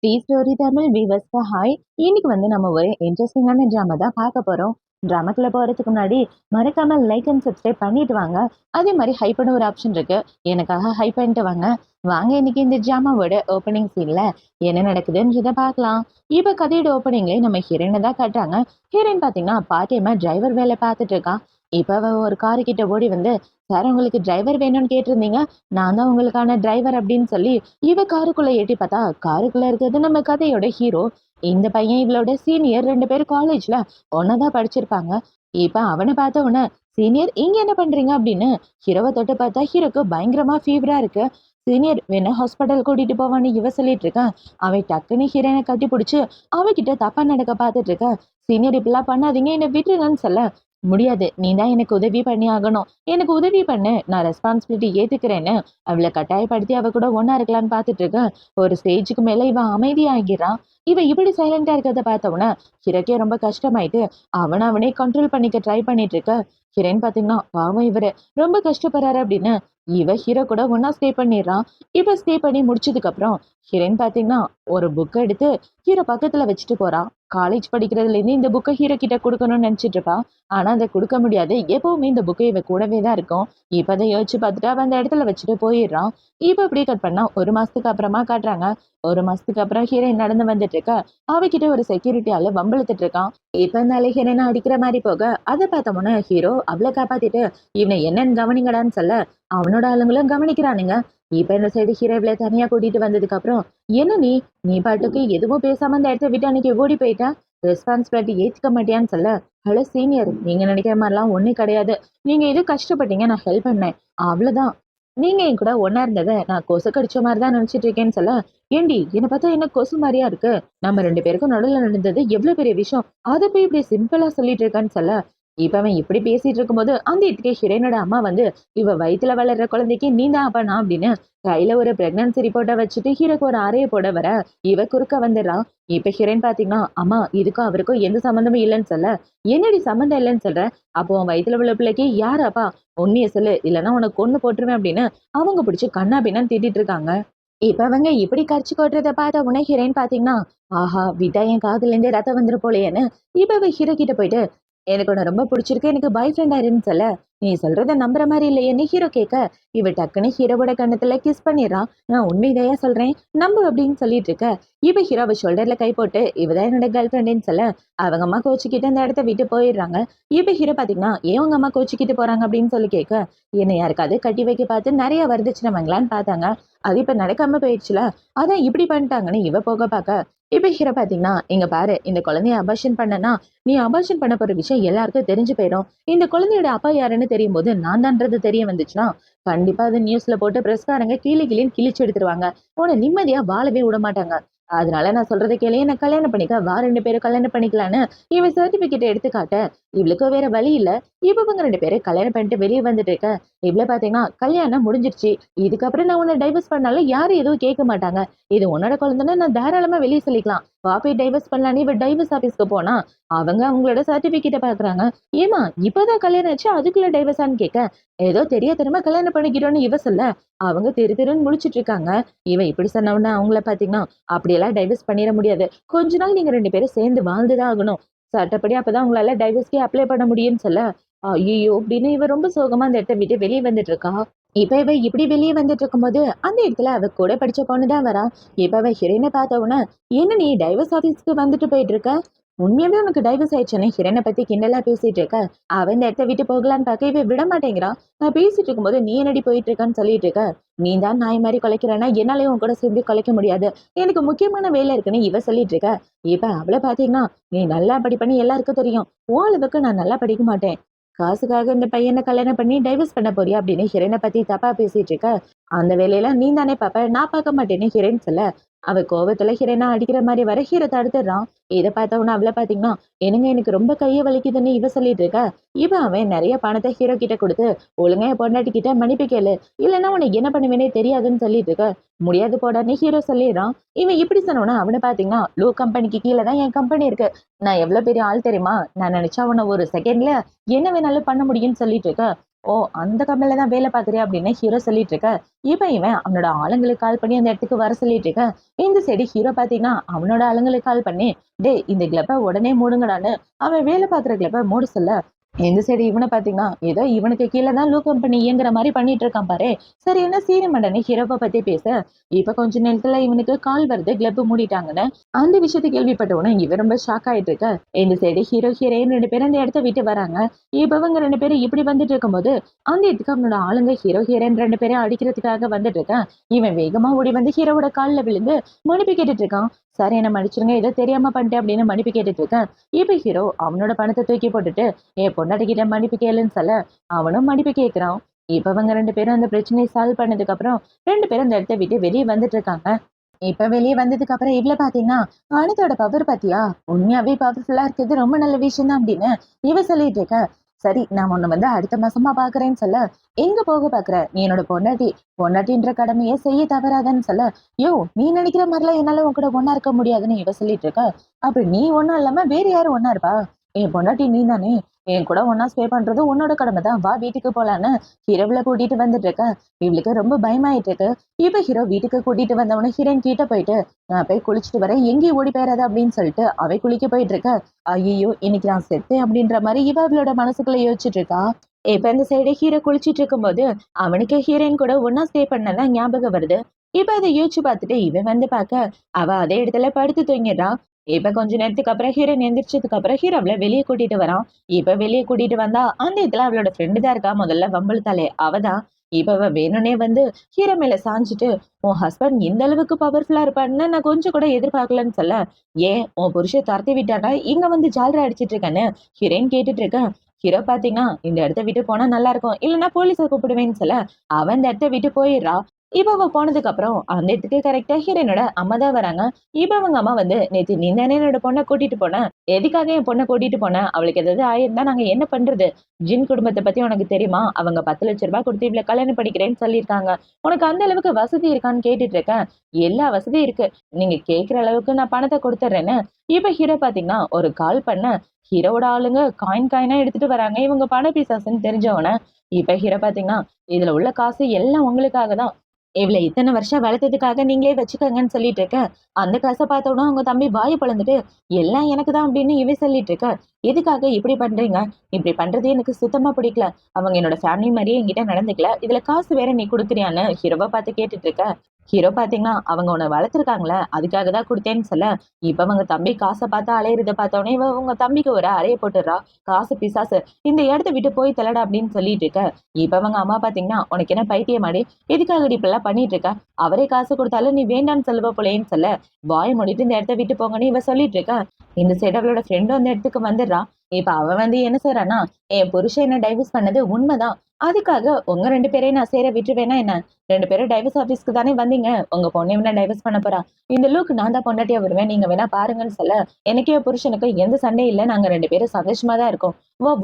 Sri story Tamil விவஸ்க hi. இன்னைக்கு நம்ம ஒரு இன்ட்ரெஸ்டிங்கான ட்ராமா தான் பார்க்க போறோம். ட்ராமாக்குள்ள போறதுக்கு முன்னாடி மறக்காம லைக் அண்ட் சப்ஸ்கிரைப் பண்ணிட்டு வாங்க. அதே மாதிரி ஹைப்னு ஒரு ஆப்ஷன் இருக்கு, எனக்காக ஹைப் பண்ணிட்டு வாங்க. வாங்க இன்னைக்கு இந்த ட்ராமாவோட ஓப்பனிங் சீன்ல என்ன நடக்குதுன்றத பார்க்கலாம். இப்ப கதையோட ஓப்பனிங்ல நம்ம ஹீரோயினை தான் காட்டுறாங்க. ஹீரோயின் பாத்தீங்கன்னா பாட்டியம்மா டிரைவர் வேலை பார்த்துட்டு இருக்கா. இப்ப அவ ஒரு காரு கிட்ட ஓடி வந்து, சார் உங்களுக்கு டிரைவர் வேணும்னு கேட்டிருந்தீங்க, நான் தான் உங்களுக்கான டிரைவர் அப்படின்னு சொல்லி இவ காருக்குள்ள ஏட்டி பார்த்தா காருக்குள்ள இருக்கிறது நம்ம கதையோட ஹீரோ. இந்த பையன் இவளோட சீனியர், 2 பேரும் காலேஜ்ல ஒன்னதான் படிச்சிருப்பாங்க. இப்ப அவனை பார்த்த உடனே, சீனியர் இங்க என்ன பண்றீங்க அப்படின்னு ஹீரோவை தொட்டு பார்த்தா ஹீரோக்கு பயங்கரமா ஃபீவரா இருக்கு. சீனியர் வேணா ஹாஸ்பிட்டல் கூட்டிட்டு போவான்னு இவ சொல்லிட்டு இருக்கா. அவன் டக்குன்னு ஹீரோனை கட்டி பிடிச்சு அவகிட்ட தப்பா நடக்க பார்த்துட்டு இருக்க. சீனியர் இப்படிலாம் பண்ணாதீங்க, என்னை விட்டுருங்கன்னு சொல்ல, முடியாது, நீ தான் எனக்கு உதவி பண்ணி ஆகணும், எனக்கு உதவி பண்ணு, நான் ரெஸ்பான்சிபிலிட்டி ஏத்துக்கிறேன்னு அவளை கட்டாயப்படுத்தி அவ கூட ஒன்னா இருக்கலான்னு பார்த்துட்டு இருக்க. ஒரு ஸ்டேஜுக்கு மேல இவன் அமைதியாகிறான். இவ இப்படி சைலண்டா இருக்கிறத பார்த்தவன ஹிரக்கே ரொம்ப கஷ்டமாயிட்டு அவனே கண்ட்ரோல் பண்ணிக்க ட்ரை பண்ணிட்டு இருக்க. ஹிரன் பாத்தீங்கன்னா பாவம் இவரு ரொம்ப கஷ்டப்படுறாரு அப்படின்னு இவ ஹீரோ கூட ஒன்னா ஸ்டே பண்ணிடுறான். இப்ப ஸ்டே பண்ணி முடிச்சதுக்கு அப்புறம் ஹிரன் பாத்தீங்கன்னா ஒரு புக்கை எடுத்து ஹீரோ பக்கத்துல வச்சுட்டு போறான். காலேஜ் படிக்கிறதுல இருந்து இந்த புக்கை ஹீரோ கிட்ட கொடுக்கணும்னு நினைச்சிட்டு இருப்பா. ஆனா அதை கொடுக்க முடியாது, எப்பவுமே இந்த புக்கை இவ கூடவே தான் இருக்கும். இப்ப அதை யோசிச்சு பார்த்துட்டு அவன் அந்த இடத்துல வச்சுட்டு போயிடுறான். இப்ப அப்படியே கட் பண்ணா 1 மாசத்துக்கு அப்புறமா காட்டுறாங்க. 1 மாசத்துக்கு அப்புறம் ஹீரோயின் நடந்து வந்துட்டு இருக்க. அவகிட்ட ஒரு செக்யூரிட்டி ஆளு வம்பிழுத்துட்டு இருக்கான். இப்ப இந்த ஹீரோயினை அடிக்கிற மாதிரி போக அதை பார்த்தோம்னா ஹீரோ அவளை காப்பாத்திட்டு இவனை என்னன்னு கவனிங்கடான்னு சொல்ல அவனோட ஆளுங்களும் கவனிக்கிறானுங்க. இப்ப இந்த சைடு ஹீரோ இவளை தனியா கூட்டிட்டு வந்ததுக்கு அப்புறம், என்ன நீ பாட்டுக்கு எதுவும் பேசாம அந்த இடத்த விட்டு அன்னைக்கு ஓடி போயிட்ட, ரெஸ்பான்சிபிலிட்டி ஏத்துக்க மாட்டியான்னு சொல்ல, ஹலோ சீனியர், நீங்க நினைக்கிற மாதிரிலாம் ஒண்ணும் கிடையாது, நீங்க எது கஷ்டப்பட்டீங்க, நான் ஹெல்ப் பண்ணேன், அவ்வளவுதான். நீங்க என் கூட ஒன்னா இருந்ததை நான் கொசு கடிச்ச மாதிரி தான் நினைச்சிட்டு இருக்கேன்னு சொல்ல, ஏண்டி என்னை பார்த்தா என்ன கொசு மாதிரியா இருக்கு, நம்ம 2 பேருக்கும் நடுவில் நடந்தது எவ்வளவு பெரிய விஷயம், அதை போய் இப்படி சிம்பிளா சொல்லிட்டு இருக்கான்னு சொல்ல, இப்ப அவன் இப்படி பேசிட்டு இருக்கும்போது அந்த இதுக்கே ஹிரேனோட அம்மா வந்து, இவ வயித்துல வளர்ற குழந்தைக்கு நீ தான் அப்பனா அப்படின்னு கையில ஒரு பிரெக்னன்சி ரிப்போர்ட்டை வச்சுட்டு ஹீரோக்கு ஒரு அறைய போட வர இவ குறுக்க வந்துடுறான். இப்ப ஹிரேன் பாத்தீங்கன்னா, அம்மா இதுக்கும் அவருக்கும் எந்த சம்மந்தமும் இல்லைன்னு சொல்ல, என்னடி சம்மந்தம் இல்லைன்னு சொல்ற, அப்போ உன் வயித்துல உள்ள பிள்ளைக்கு யாரு அப்பா, உண்மையை சொல்லு, இல்லைன்னா உனக்கு கொன்னு போட்டுருவேன் அப்படின்னு அவங்க பிடிச்சி கண்ணா பின்னான்னு திட்டிட்டு இருக்காங்க. இப்ப அவங்க இப்படி கரிச்சு கொட்டுறத பார்த்த உடனே ஹீரோயின் பாத்தீங்கன்னா, ஆஹா விட்டா என் காதுல இருந்தே ரத்தம் வந்துரு போலேன்னு இப்ப அவ ஹீரோ கிட்ட போயிட்டு, எனக்கு உன்னை ரொம்ப பிடிச்சிருக்கு, எனக்கு பாய் ஃப்ரெண்ட் ஆயிருன்னு சொல்ல, நீ சொல்றத நம்புற மாதிரி இல்லையேன்னு ஹீரோ கேட்க, இவ டக்குன்னு ஹீரோவோட கண்ணத்துல கிஸ் பண்ணிடுறான். நான் உண்மையிலேயே சொல்றேன் நம்பு அப்படின்னு சொல்லிட்டு இருக்க. இப்ப ஹீரோவை ஷோல்டர்ல கை போட்டு இவதான் என்னோட கேர்ள் ஃப்ரெண்டுன்னு சொல்ல, அவங்க அம்மா கோச்சிக்கிட்டு அந்த இடத்த விட்டு போயிடுறாங்க. இப்ப ஹீரோ பாத்தீங்கன்னா, ஏன் உங்க அம்மா கோச்சிக்கிட்டு போறாங்க அப்படின்னு சொல்லி கேட்க, என்ன யாருக்காவது கட்டி வைக்க பார்த்து நிறைய வரதட்சணைவாங்களான்னு பார்த்தாங்க, அது இப்ப நடக்காம போயிடுச்சுல, அதான் இப்படி பண்ணிட்டாங்கன்னு இவ போக பார்க்க, இப்ப ஹீரோ பாத்தீங்கன்னா, இங்க பாரு, இந்த குழந்தைய அபார்ஷன் பண்ணனா நீ அபார்ஷன் பண்ண போற விஷயம் எல்லாருக்கும் தெரிஞ்சு போயிடும், இந்த குழந்தையோட அப்பா யாருன்னு தெரியும் போது நான் தான்றது தெரிய வந்துச்சுன்னா கண்டிப்பா அது நியூஸ்ல போட்டு பிரஸ்காரங்க கிளின்னு கிழிச்சு எடுத்துருவாங்க, உன்னை நிம்மதியா வாழவே விட மாட்டாங்க. அதனால நான் சொல்றதை கேளு, என்ன கல்யாணம் பண்ணிக்க வா, 2 பேரும் கல்யாணம் பண்ணிக்கலான்னு இவன் சர்டிபிகேட் எடுத்து காட்ட, இவளுக்கு வேற வழி இல்ல. இப்ப இவங்க 2 பேரும் கல்யாணம் பண்ணிட்டு வெளியே வந்துட்டு இருக்க. இவ்வளவு பாத்தீங்கன்னா கல்யாணம் முடிஞ்சிருச்சு, இதுக்கப்புறம் நான் உன்னை டைவர்ஸ் பண்ணாலும் யாரும் எதுவும் கேட்க மாட்டாங்க, இது உன்னோட குழந்தைன்னு நான் தாராளமா வெளியே சொல்லிக்கலாம், வா போய் டைவர்ஸ் பண்ணலான்னு இவ டைவர்ஸ் ஆபீஸ்க்கு போனா அவங்க அவங்களோட சர்டிபிகேட்டை பாக்குறாங்க. ஏமா இப்பதான் கல்யாணம் ஆச்சு அதுக்குள்ள டைவர்ஸான்னு கேட்க, ஏதோ தெரியாதனமா கல்யாணம் பண்ணிக்கிறோன்னு இவ சொல்ல, அவங்க திருன்னு முழிச்சிட்டு இருக்காங்க. இவன் இப்படி சொன்னவன அவங்கள பாத்தீங்கன்னா, அப்படியெல்லாம் டைவர்ஸ் பண்ணிட முடியாது, கொஞ்ச நாள் நீங்க 2 பேரும் சேர்ந்து வாழ்ந்துதான் ஆகணும், சட்டப்படி அப்பதான் உங்களால டைவர்ஸ்க்கே அப்ளை பண்ண முடியும்னு சொல்ல, ஐயோ அப்படின்னு இவ ரொம்ப சோகமா அந்த இடத்த விட்டு வெளியே வந்துட்டு இருக்கா. இப்ப இவ இப்படி வெளியே வந்துட்டு இருக்கும்போது அந்த இடத்துல அவ கூட படிச்ச பொண்ணுதான் வரா. இப்ப அவ ஹீரோயினை பார்த்த உடனே, என்ன நீ டைவர்ஸ் ஆபீஸ்க்கு வந்துட்டு போயிட்டு இருக்க, உண்மையாவே உனக்கு டைவர்ஸ் ஆயிடுச்சுன்னு ஹிரனை பத்தி கிண்டலா பேசிட்டு இருக்க. அவன் இந்த இடத்த விட்டு போகலான்னு பார்க்க இவ விட மாட்டேங்கிறான். நான் பேசிட்டு இருக்கும்போது நீ என்னடி போயிட்டு இருக்கான்னு சொல்லிட்டு இருக்க, நீ தான் நாய் மாதிரி குலைக்கிறேன்னா என்னாலயும் உன் கூட சேர்ந்து குலைக்க முடியாது, எனக்கு முக்கியமான வேலை இருக்குன்னு இவ சொல்லிட்டு இருக்க. இப்ப அவளை பாத்தீங்கன்னா, நீ நல்லா படிப்பேன்னு எல்லாருக்கும் தெரியும், உன் அளவுக்கு நான் நல்லா படிக்க மாட்டேன், காசுக்காக இந்த பையனை கல்யாணம் பண்ணி டைவர்ஸ் பண்ண போறியா அப்படின்னு ஹிரனை பத்தி தப்பா பேசிட்டு இருக்க. அந்த வேலையில நீ தானே பாப்ப, நான் பார்க்க மாட்டேன்னு ஹிரன் சொல்ல, அவ கோவத்துல ஹிரனா அடிக்கிற மாதிரி வர ஹீரோ தடுத்துடுறான். இதை பார்த்தவன அவளை பாத்தீங்கன்னா, என்னங்க எனக்கு ரொம்ப கைய வலிக்குதுன்னு இவ சொல்லிட்டு இருக்க. அவன் நிறைய பணத்தை ஹீரோ கிட்ட கொடுத்து, ஒழுங்கா என் பொண்டாட்டி கிட்ட மன்னிப்பு கேளு, இல்லைன்னா உனக்கு என்ன பண்ணுவேனே தெரியாதுன்னு சொல்லிட்டு இருக்க. முடியாது போடான்னு ஹீரோ சொல்லிடுறான். இவன் இப்படி சொன்னோன்னா அவனை பாத்தீங்கன்னா, லூ கம்பெனிக்கு கீழே தான் என் கம்பெனி இருக்கு, நான் எவ்வளவு பெரிய ஆள் தெரியுமா, நான் நினைச்சா உன்னை ஒரு செகண்ட்ல என்ன வேணாலும் பண்ண முடியும்னு சொல்லிட்டு இருக்க. ஓ அந்த கம்பெனில தான் வேலை பார்க்குறியா அப்படின்னு ஹீரோ சொல்லிட்டு இருக்க. இப்ப இவன் அவனோட ஆளுங்களுக்கு கால் பண்ணி அந்த இடத்துக்கு வர சொல்லிட்டு இருக்க. இந்த சைடு ஹீரோ பாத்தீங்கன்னா அவனோட ஆளுங்களுக்கு கால் பண்ணி, டேய் இந்த கிளப்ப உடனே மூடுங்கடான்னு அவன் வேலை பார்க்குற கிளப்ப மூட சொல்ல, இந்த சைடு இவனை பாத்தீங்கன்னா ஏதோ இவனுக்கு கீழே தான் லூ கம்பெனி இயங்குற மாதிரி பண்ணிட்டு இருக்கான் பாரு. சரி என்ன சீன மண்டனே ஹீரோவை பத்தி பேச, இப்ப கொஞ்ச நேரத்துல இவனுக்கு கால் வருது கிளப் மூடிட்டாங்கன்னு. அந்த விஷயத்தை கேள்விப்பட்ட உடனே இவன் ரொம்ப ஷாக் ஆயிட்டு இருக்க. இந்த சைடு ஹீரோ ஹீரோயின் 2 பேரும் அந்த இடத்த விட்டு வராங்க. இப்ப இவங்க 2 பேரும் இப்படி வந்துட்டு இருக்கும்போது அந்த இடத்துக்கு அவனோட ஆளுங்க ஹீரோ ஹீரோயின் 2 பேரும் அடிக்கிறதுக்காக வந்துட்டு இருக்கான். இவன் வேகமா ஓடி வந்து ஹீரோவோட கால்ல விழுந்து மன்னிப்பு கேட்டுட்டு இருக்கான். சார் என்ன மன்னிச்சிருங்க ஏதோ தெரியாம பண்ணிட்டேன் அப்படின்னு மன்னிப்பு கேட்டுட்டு இருக்கேன். இப்ப ஹீரோ அவனோட பணத்தை தூக்கி போட்டுட்டு என் பொண்டாட்டி கிட்ட மன்னிப்பு கேளுன்னு சொல்ல அவனும் மன்னிப்பு கேட்கிறான். இப்ப இவங்க 2 பேரும் அந்த பிரச்சனையை சால்வ் பண்ணதுக்கு அப்புறம் 2 பேரும் அந்த இடத்த விட்டு வெளியே வந்துட்டு இருக்காங்க. இப்ப வெளியே வந்ததுக்கு அப்புறம் இவ்ள பாத்தீங்கன்னா அனிதோட பவர் பாத்தியா, உண்மையாவே பவர்ஃபுல்லா இருக்குது ரொம்ப நல்ல விஷயம் தான் அப்படின்னு இவ சொல்லிட்டு இருக்க. சரி நான் உன்னை வந்து அடுத்த மாசமா பாக்குறேன்னு சொல்ல, எங்க போக பாக்குற நீ என்னோட பொண்டாட்டி, பொண்டாட்டின்ற கடமையை செய்ய தவறாதன்னு சொல்ல, யோ நீ நினைக்கிற மாதிரிலாம் என்னால உன் கூட ஒண்ணா இருக்க முடியாதுன்னு இவ சொல்லிட்டு இருக்க. அப்படி நீ ஒண்ணும் இல்லாம வேற யாரும் ஒண்ணா இருப்பா, என் பொண்டாட்டி நீ தானே, என் கூட ஒண்ணா ஸ்டே பண்றது உன்னோட கடமை தான், வா வீட்டுக்கு போலான்னு ஹீரோவில கூட்டிட்டு வந்துட்டு இருக்க. இவளுக்கு ரொம்ப பயமாயிட்டு இருக்கு. இப்ப ஹீரோ வீட்டுக்கு கூட்டிட்டு வந்தவன ஹீரோயின் கிட்ட போயிட்டு நான் போய் குளிச்சுட்டு வரேன் எங்கேயும் ஓடி போயிடாத அப்படின்னு சொல்லிட்டு அவை குளிக்க போயிட்டு இருக்க. ஐயோ இன்னைக்கு நான் செத்தேன் அப்படின்ற மாதிரி இவ அவளோட மனசுக்குள்ள யோசிச்சுட்டு இருக்கா. இப்ப இந்த சைடு ஹீரோ குளிச்சிட்டு இருக்கும்போது அவனுக்கு ஹீரோயின் கூட ஒன்னா ஸ்டே பண்ணதான் ஞாபகம் வருது. இப்ப அதை யோசிச்சு பார்த்துட்டு இவன் வந்து பார்க்க அவ அதே இடத்துல படுத்து தூங்கிடுறான். இப்ப கொஞ்ச நேரத்துக்கு அப்புறம் ஹீரோயின் எந்திரிச்சதுக்கு அப்புறம் ஹீரோ அவளை வெளியே கூட்டிட்டு வரான். இப்ப வெளியே கூட்டிட்டு வந்தா அந்த இடத்துல அவளோட ஃப்ரெண்டு தான் இருக்கா, முதல்ல வம்பிழுத்தாலே அவதான். இப்ப அவ வேணும்னே வந்து ஹீரோ மேல சாஞ்சிட்டு உன் ஹஸ்பண்ட் இந்த அளவுக்கு பவர்ஃபுல்லா இருப்பான்னு நான் கொஞ்சம் கூட எதிர்பார்க்கலன்னு சொல்ல, ஏன் உன் புருஷன் துரத்தி விட்டானா இங்க வந்து ஜாலரா அடிச்சிட்டு இருக்கேன்னு ஹீரோயின் கேட்டுட்டு இருக்கேன். ஹீரோ பாத்தீங்கன்னா இந்த இடத்த விட்டு போனா நல்லா இருக்கும் இல்லைன்னா போலீஸை கூப்பிடுவேன்னு சொல்ல அவன் இந்த இடத்த விட்டு போயிடுறா. இப்ப அவ போனதுக்கு அப்புறம் அந்த இடத்துக்கு கரெக்டா ஹீரோனோட அம்மா தான் வராங்க. இப்ப அவங்க அம்மா வந்து நேத்து நீ தானே என்னோட பொண்ணை கூட்டிட்டு போன, எதுக்காக என் பொண்ணை கூட்டிட்டு போன, அவளுக்கு ஏதாவது ஆயிருந்தா நாங்க என்ன பண்றது, ஜின் குடும்பத்தை பத்தி உனக்கு தெரியுமா, அவங்க 10 லட்சம் ரூபாய் கொடுத்து இவ்வளவு கல்யாணம் படிக்கிறேன்னு சொல்லியிருக்காங்க, உனக்கு அந்த அளவுக்கு வசதி இருக்கான்னு கேட்டுட்டு இருக்கேன். எல்லா வசதியும் இருக்கு, நீங்க கேக்குற அளவுக்கு நான் பணத்தை கொடுத்துட்றேன்னு. இப்ப ஹீரோ பாத்தீங்கன்னா ஒரு கால் பண்ண ஹீரோவோட ஆளுங்க காயின் காயினா எடுத்துட்டு வராங்க, இவங்க பண பிசாசுன்னு தெரிஞ்சவன. இப்ப ஹீரோ பாத்தீங்கன்னா இதுல உள்ள காசு எல்லாம் உங்களுக்காக தான், இவள இத்தனை வருஷம் வளர்த்ததுக்காக நீங்களே வச்சுக்கோங்கன்னு சொல்லிட்டு இருக்க. அந்த காசை பார்த்தோன்னா உங்க தம்பி வாயை பொளந்துட்டு எல்லாம் எனக்கு தான் அப்படின்னு இவ சொல்லிட்டு இருக்க. எதுக்காக இப்படி பண்றீங்க, இப்படி பண்றது எனக்கு சுத்தமா பிடிக்கல, அவங்க என்னோட ஃபேமிலி மாதிரியே என்கிட்ட நடந்துக்கல, இதுல காசு வேற நீ கொடுக்குறியான்னு ஹீரோவை பார்த்து கேட்டுட்டு இருக்க. ஹீரோ பாத்தீங்கன்னா அவங்க உன்னை வளர்த்துருக்காங்களே அதுக்காக தான் கொடுத்தேன்னு சொல்ல, இப்ப அவங்க தம்பி காசை பார்த்து அலையிறத பார்த்தோன்னே இவ உங்க தம்பிக்கு ஒரு அறைய போட்டுடுறா. காசு பிசாசு இந்த இடத்த விட்டு போய் தலடா அப்படின்னு சொல்லிட்டு இருக்க. இப்ப அவங்க அம்மா பாத்தீங்கன்னா உனக்கு என்ன பைத்தியமாடி, எதுக்காக இப்பெல்லாம் பண்ணிட்டு இருக்க, அவரே காசு கொடுத்தாலும் நீ வேண்டான்னு சொல்லுவ போலேன்னு சொல்ல, வாய மூடிட்டு இந்த இடத்த விட்டு போங்கன்னு இவ சொல்லிட்டு இருக்கா. இந்த சைடு அவளோட ஃப்ரெண்டும் அந்த இடத்துக்கு வந்துடுறா. இப்ப அவ வந்து என்ன செய்றானா, என் புருஷன் என்ன டைவர்ஸ் பண்ணது உண்மைதான், அதுக்காக உங்க 2 பேரையும் நான் சேர விட்டுருவேனா என்ன, 2 பேரும் டைவர்ஸ் ஆபீஸ்க்கு தானே வந்தீங்க, உங்க பொண்ணை வேணா டைவர்ஸ் பண்ண போறா, இந்த லூக்கு நான் தான் பொண்டாட்டியா வருவேன், நீங்க வேணா பாருங்கன்னு சொல்ல, எனக்கே புருஷனுக்கு எந்த சண்டையும் இல்ல, நாங்க 2 பேரும் சந்தோஷமா தான் இருக்கோம்,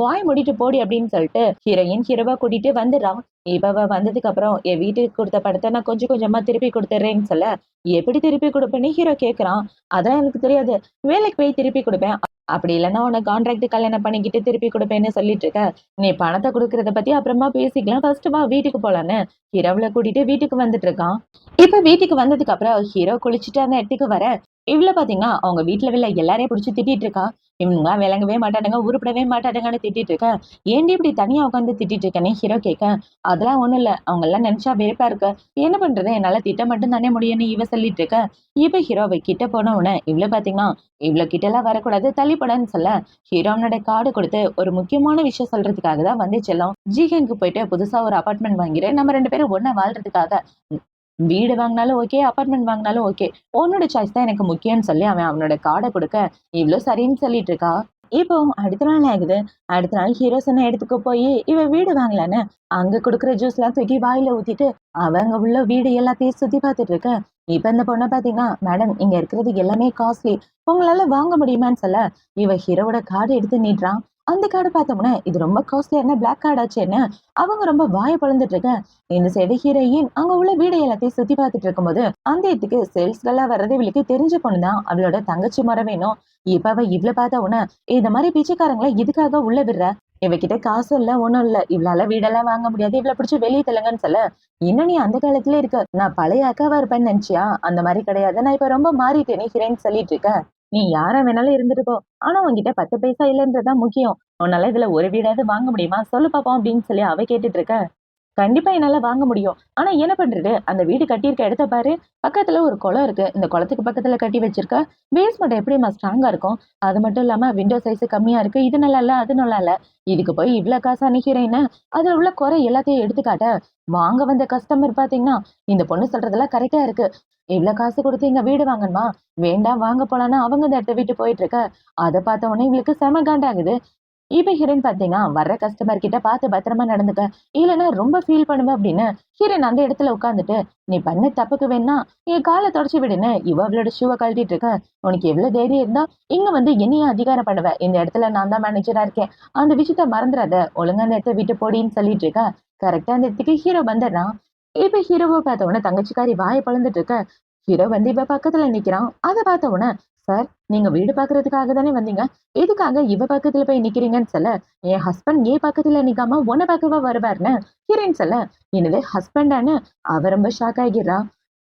வாய் மூடிட்டு போடி அப்படின்னு சொல்லிட்டு ஹீரோயின் ஹீரோவா கூட்டிட்டு வந்துடுறான். இப்ப அவ வந்ததுக்கு அப்புறம் என் வீட்டுக்கு கொடுத்த படத்தை நான் கொஞ்சம் கொஞ்சமா திருப்பி கொடுத்துட்றேன்னு சொல்ல, எப்படி திருப்பி கொடுப்பேன்னு ஹீரோ கேக்குறான். அதான் எனக்கு தெரியாது, வேலைக்கு போய் திருப்பி கொடுப்பேன், அப்படி இல்லைன்னா உனக்கு கான்ட்ராக்ட் கல்யாணம் பண்ணிக்கிட்டு திருப்பி கொடுப்பேன்னு சொல்லிட்டு இருக்க. நீ பணத்தை கொடுக்கறத பத்தி அப்புறமா பேசிக்கலாம், ஃபர்ஸ்ட் வா வீட்டுக்கு போலான்னு ஹீரோவுல கூட்டிட்டு வீட்டுக்கு வந்துட்டு இருக்கான். இப்ப வீட்டுக்கு வந்ததுக்கு அப்புறம் ஹீரோ குளிச்சுட்டு அந்த இடத்துக்கு வர, இவ்வளவு பாத்தீங்கன்னா அவங்க வீட்டுல உள்ள எல்லாரையும் பிடிச்சி திட்டிட்டு இருக்கா. இவங்க விளங்கவே மாட்டானுங்க உருப்படவே மாட்டானுங்கன்னு திட்டிட்டு இருக்க. ஏன்டி இப்படி தனியா உட்காந்து திட்டிட்டு இருக்கேன்னு ஹீரோ கேட்க, அதெல்லாம் ஒண்ணும் இல்ல, அவங்க எல்லாம் நினைச்சா வெறுப்பா இருக்கு, என்ன பண்றது என்னால திட்ட மட்டும் தானே முடியும்னு இவ சொல்லிட்டு இருக்க. இப்ப ஹீரோவை கிட்ட போன உடனே இவ்வளவு பாத்தீங்கன்னா இவ்வளவு கிட்ட எல்லாம் வரக்கூடாது தள்ளிப்படன்னு சொல்ல, ஹீரோனோட கார்டு கொடுத்து ஒரு முக்கியமான விஷயம் சொல்றதுக்காக தான் வந்து செல்லும், ஜிஹனுக்கு போயிட்டு புதுசா ஒரு அபார்ட்மெண்ட் வாங்கிரு, நம்ம 2 பேரும் ஒண்ணா வாழ்றதுக்காக, வீடு வாங்கினாலும் ஓகே அபார்ட்மெண்ட் வாங்கினாலும் ஓகே, உன்னோட சாய்ஸ் தான் எனக்கு முக்கியம்னு சொல்லி அவன் அவனோட கார்டை கொடுக்க இவ்வளோ சரின்னு சொல்லிட்டு இருக்கா. இப்போ அடுத்த நாள் ஆகுது. அடுத்த நாள் ஹீரோ சொன்ன இடத்துக்கு போய் இவ வீடு வாங்கலான்னு அங்க கொடுக்குற ஜூஸ் எல்லாம் தூக்கி வாயில ஊத்திட்டு அவங்க உள்ள வீடு எல்லாத்தையும் சுத்தி பார்த்துட்டு இருக்க. இப்ப இந்த பொண்ணை பாத்தீங்கன்னா மேடம் இங்க இருக்கிறது எல்லாமே காஸ்ட்லி, உங்களால வாங்க முடியுமான்னு சொல்ல, இவ ஹீரோவோட கார்டு எடுத்து நீட்டுறான். அந்த கார்டு பார்த்தோம்னா இது ரொம்ப காஸ்ட்லியான பிளாக் கார்டு ஆச்சுன்னு அவங்க ரொம்ப வாய பொழந்துட்டு இருக்க. இந்த சைடு ஹீரோயின் அங்க உள்ள வீடு எல்லாத்தையும் சுத்தி பார்த்துட்டு இருக்கும்போது அந்த இடத்துக்கு சேல்ஸ்களா வர்றது இவளுக்கு தெரிஞ்ச பொண்ணுதான், அவளோட தங்கச்சி முறை வேணும். இப்ப அவ இவ்வளவு பார்த்த உடனே இந்த மாதிரி பிச்சைக்காரங்களை இதுக்காக உள்ள விடுற, இவகிட்ட காசும் இல்ல ஒண்ணும் இல்ல, இவளால வீடெல்லாம் வாங்க முடியாது, இவள பிடிச்சு வெளியே தள்ளுங்கன்னு சொல்ல, இன்னும் நீ அந்த காலத்துல இருக்க, நான் பழைய அக்காவா இருப்பேன்னு நினைச்சியா? அந்த மாதிரி கிடையாது, நான் இப்ப ரொம்ப மாறிட்டேனே ஹீரோன்னு சொல்லிட்டு இருக்க. நீ யாரா வேணாலும் இருந்துட்டு போ, ஆனா உன்கிட்ட 10 பைசா இல்லைன்றதுதான் முக்கியம். உன்னால இதுல ஒரு வீடாவது வாங்க முடியுமா சொல்லு பாப்போம் அப்படின்னு சொல்லி அவ கேட்டுட்டு இருக்க. கண்டிப்பா என்னால வாங்க முடியும். ஆனா என்ன பண்றது? அந்த வீடு கட்டியிருக்க இடத்த பாரு. பக்கத்துல ஒரு குளம் இருக்கு. இந்த குளத்துக்கு பக்கத்துல கட்டி வச்சிருக்க. பேஸ்மெண்ட் எப்படிம்மா ஸ்ட்ராங்கா இருக்கும்? அது மட்டும் இல்லாம விண்டோ சைஸ் கம்மியா இருக்கு. இது நல்லா இல்ல, அது நல்லா இல்ல. இதுக்கு போய் இவ்ளோ காசா நிக்கிறேன்னு, அதுல உள்ள குறை எல்லாத்தையும் எடுத்துக்காட்ட, வாங்க வந்த கஸ்டமர் பாத்தீங்கன்னா, இந்த பொண்ணு சொல்றதெல்லாம் கரெக்ட்டா இருக்கு. இவ்ளோ காசு குடுத்து இங்க வீடு வாங்கணுமா? வேண்டாம் வாங்க போலான்னு அவங்க இந்த இடத்த விட்டு போயிட்டு இருக்க. அத பார்த்த உடனே இவளுக்கு செம காண்டாகுது. இப்ப ஹீரோயின் பாத்தீங்கன்னா, வர்ற கஸ்டமர் கிட்ட பாத்து பத்திரமா நடந்துக்க. இல்லன்னா ரொம்ப ஃபீல் பண்ணுவேன் அப்படின்னு, ஹீரோயின் அந்த இடத்துல உட்கார்ந்துட்டு, "நீ பண்ண தப்புக்கு வேணா என் கால தொடச்சு விடுன்னு" இவ அவளோட ஷூவ கழட்டிட்டு இருக்க. "உனக்கு எவ்வளவு தைரியம் இருந்தா இங்க வந்து என்னைய அதிகாரம் பண்ணுவ? இந்த இடத்துல நான் தான் மேனேஜரா இருக்கேன். அந்த விஷயத்த மறந்துறாத. ஒழுங்கா அந்த இடத்த விட்டு போடின்னு" சொல்லிட்டு இருக்க. கரெக்ட்டா அந்த இடத்துக்கு ஹீரோ வந்துடுறான். இப்ப ஹீரோவ பார்த்த உடனே தங்கச்சிக்காரி வாய பொளந்துட்டு இருக்க. ஹீரோ வந்து இவ பக்கத்துல நிக்கிறான். அத பார்த்த உடனே, "சார், நீங்க வீடு பாக்குறதுக்காக தானே வந்தீங்க? எதுக்காக இவ பக்கத்துல போய் நிக்கிறீங்கன்னு சொல்ல, என் ஹஸ்பண்ட் ஏன் பக்கத்துல நிக்காம உன்ன பார்க்கவா வருவாருன்னு ஹீரோயின் சொல்ல, என்னது ஹஸ்பண்டான்னு அவ ரொம்ப ஷாக் ஆகிடுறா.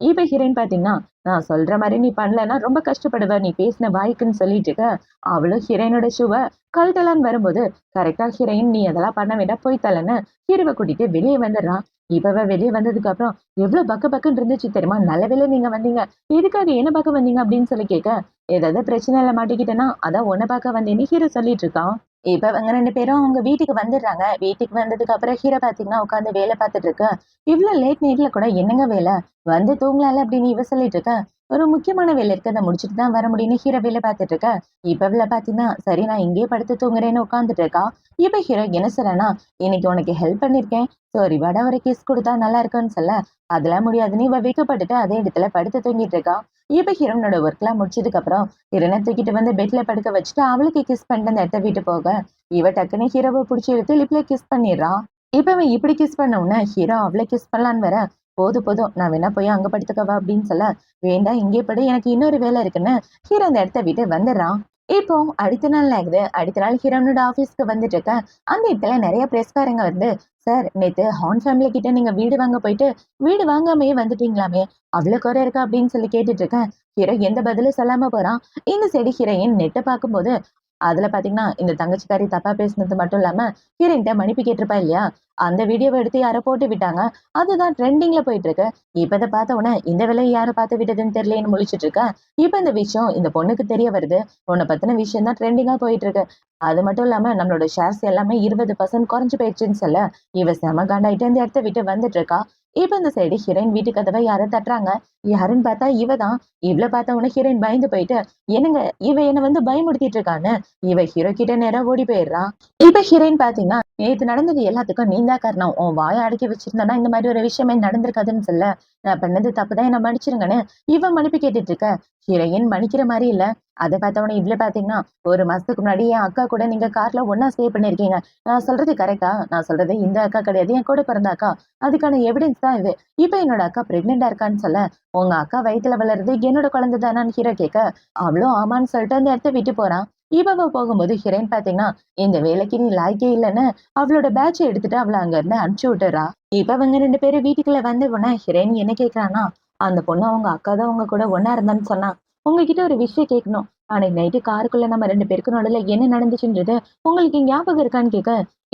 இப்ப ஹீரோயின் பாத்தீங்கன்னா, நான் சொல்ற மாதிரி நீ பண்ணலன்னா ரொம்ப கஷ்டப்படுவ நீ பேசின வாய்க்குன்னு சொல்லிட்டு இருக்க. அவளும் ஹீரோயினோட ஷூவ கழட்டலான்னு வரும்போது, கரெக்டா ஹீரோயின் நீ அதெல்லாம் பண்ண வேண்டாம் போய் தலன்னு ஹீரோவை கூட்டிட்டு வெளியே வந்துடுறான். இப்ப வெளியே வந்ததுக்கு அப்புறம் எவ்வளவு பக்கு பக்குன்னு இருந்துச்சு தெரியுமா? நல்ல வேளை நீங்க வந்தீங்க. எதுக்காக என்ன பார்க்க வந்தீங்க அப்படின்னு சொல்லி கேட்க, ஏதாவது பிரச்சனையில மாட்டிக்கிட்டேன்னா அதான் உன்னை பார்க்க வந்தேன்னு ஹீரோ சொல்லிட்டு இருக்கான். இப்ப அவங்க 2 பேரும் அவங்க வீட்டுக்கு வந்துடுறாங்க. வீட்டுக்கு வந்ததுக்கு அப்புறம் ஹீரோ பார்த்தீங்கன்னா, உட்காந்து வேலை பார்த்துட்டு இருக்க. இவ்ளோ லேட் நைட்ல கூட என்னங்க வேலை? வந்து தூங்கலாம்ல அப்படின்னு இவ சொல்லிட்டு இருக்க. ஒரு முக்கியமான வேலை இருக்கு. அத முடிச்சுட்டு தான் வர முடியும்னு ஹீரோ வேலை பார்த்துட்டு இருக்க. இப்ப இவள பார்த்தீங்கன்னா, சரி நான் இங்கேயே படுத்து தூங்குறேன்னு உட்கார்ந்துட்டு இருக்கா. இப்ப ஹீரோ என்ன சொல்றான்னா, இன்னைக்கு உனக்கு ஹெல்ப் பண்ணியிருக்கேன். ஸோ ரிவார்டா ஒரு கிஸ் குடுத்தா நல்லா இருக்கும்னு சொல்ல, அதெல்லாம் முடியாதுன்னு இவ வெட்கப்பட்டுட்டு அதே இடத்துல படுத்து தூங்கிட்டு இருக்கா. இப்ப ஹீரோனோட ஒர்க்லாம் முடிச்சதுக்கு அப்புறம் ஹீரோயின தூக்கிட்டு வந்து பெட்ல படுக்க வச்சுட்டு அவளுக்கு கிஸ் பண்ணிட்டு அந்த இடத்த விட்டு போக, இவ டக்குன்னு ஹீரோவ புடிச்சு இழுத்து லிப்ல கிஸ் பண்ணிடுறா. இப்ப இவன் இப்படி கிஸ் பண்ண உடனே ஹீரோ அவளை கிஸ் பண்ணலான்னு வர, போதும் போதும் நான் வேணா போய் அங்க படுத்துக்கவா அப்படின்னு சொல்ல, வேண்டாம் இங்கே படு எனக்கு இன்னொரு வேலை இருக்குன்னு ஹீரோ அந்த இடத்த விட்டு வந்துடுறான். இப்போ அடுத்த நாள் ஆகுது. அடுத்த நாள் ஹீரோனோட ஆபீஸ்க்கு வந்துட்டு இருக்க. அந்த இடத்துல நிறைய பிரஸ்காரங்க வந்து, சார் நேத்து ஹார்ன் ஃபேமிலி கிட்ட நீங்க வீடு வாங்க போயிட்டு வீடு வாங்காமயே வந்துட்டீங்களாமே, அவ்வளவு குறை இருக்கா அப்படின்னு சொல்லி கேட்டுட்டு இருக்கேன். ஹீரோ எந்த பதிலும் சொல்லாம போறான். இந்த சைடு ஹீரோயின் நெட்ட பார்க்கும்போது அதுல பாத்தீங்கன்னா, இந்த தங்கச்சிக்காரி தப்பா பேசினது மட்டும் இல்லாம, ஹீரோயின்ட்ட மன்னிப்பு கேட்டிருப்பா இல்லையா? அந்த வீடியோவ எடுத்து யாரோ போட்டு விட்டாங்க. அதுதான் ட்ரெண்டிங்ல போயிட்டு இருக்கு. இப்ப இத பார்த்த உடனே, இந்த வேலைய யாரு பார்த்து விட்டதுன்னு தெரியலையேன்னு முழிச்சுட்டு இருக்கேன். இப்ப இந்த விஷயம் இந்த பொண்ணுக்கு தெரிய வருது. உன்ன பத்தின விஷயம் தான் ட்ரெண்டிங்கா போயிட்டு இருக்கு. அது மட்டும் இல்லாம நம்மளோட ஷேர்ஸ் எல்லாமே 20% குறைஞ்சு போயிடுச்சுன்னு சொல்ல, இவ செம காண்டாயிட்டு இந்த இடத்த விட்டு வந்துட்டு இருக்கா. இப்ப இந்த சைடு ஹீரோயின் வீட்டு கதவை யாரோ தட்டுறாங்க. யாருன்னு பார்த்தா இவ தான். இவள பார்த்த உடனே ஹீரோயின் பயந்து போயிட்டு, என்னங்க இவ என்ன வந்து பயமுறுத்திட்டு இருக்கான்னு இவ ஹீரோ கிட்ட நேரா ஓடி போயிடுறா. இப்ப ஹீரோயின் பாத்தீங்கன்னா, நேத்து நடந்தது எல்லாத்துக்கும் நீ தான் காரணம். உன் வாய அடக்கி வச்சிருந்தனா இந்த மாதிரி ஒரு விஷயமே நடந்திருக்காதுன்னு சொல்ல, நான் பண்ணது தப்புதான் என்ன மன்னிச்சிருங்கன்னு இவ மன்னிப்பு கேட்டுட்டு இருக்க. ஹீரோயின் மன்னிக்கிற மாதிரி இல்ல. அத பார்த்தவொடனே இவ்ள பாத்தீங்கன்னா, 1 மாசத்துக்கு முன்னாடி என் அக்கா கூட நீங்க கார்ல ஒண்ணா ஸ்டே பண்ணிருக்கீங்க. நான் சொல்றது கரெக்ட்டா? நான் சொல்றது இந்த அக்கா கிடையாது. என் கூட பிறந்த அக்கா. அதுக்கான எவிடன்ஸ் தான் இது. இப்ப என்னோட அக்கா பிரெக்னென்ட்டா இருக்கான்னு சொல்ல, உங்க அக்கா வயித்துல வளர்றது என்னோட குழந்தை தானான்னு ஹீரோ கேட்க, அவளும் ஆமான்னு சொல்லிட்டு அந்த இடத்த விட்டு போறான். இவ போகும்போது ஹீரோயின் பாத்தீங்கன்னா, இந்த வேலைக்கு நீ லாயக்கே இல்லன்னு அவளோட பேட்ச எடுத்துட்டு அவள அங்க இருந்து அனுப்பிச்சு விட்டுறா. இப்ப அவங்க 2 பேரும் வீட்டுக்குள்ள வந்த உடனே ஹீரோயின் என்ன கேக்குறான்னா, அந்த பொண்ணு அவங்க அக்கா தான் உங்க கூட ஒண்ணா இருந்தான்னு சொன்னா. உங்ககிட்ட ஒரு விஷயம் கேட்கணும். அன்னைக்கு நைட்டு காருக்குள்ள நம்ம 2 பேருக்கு நடுவுல என்ன நடந்துச்சுன்றது உங்களுக்கு ஞாபகம் இருக்கான்னு கேட்க,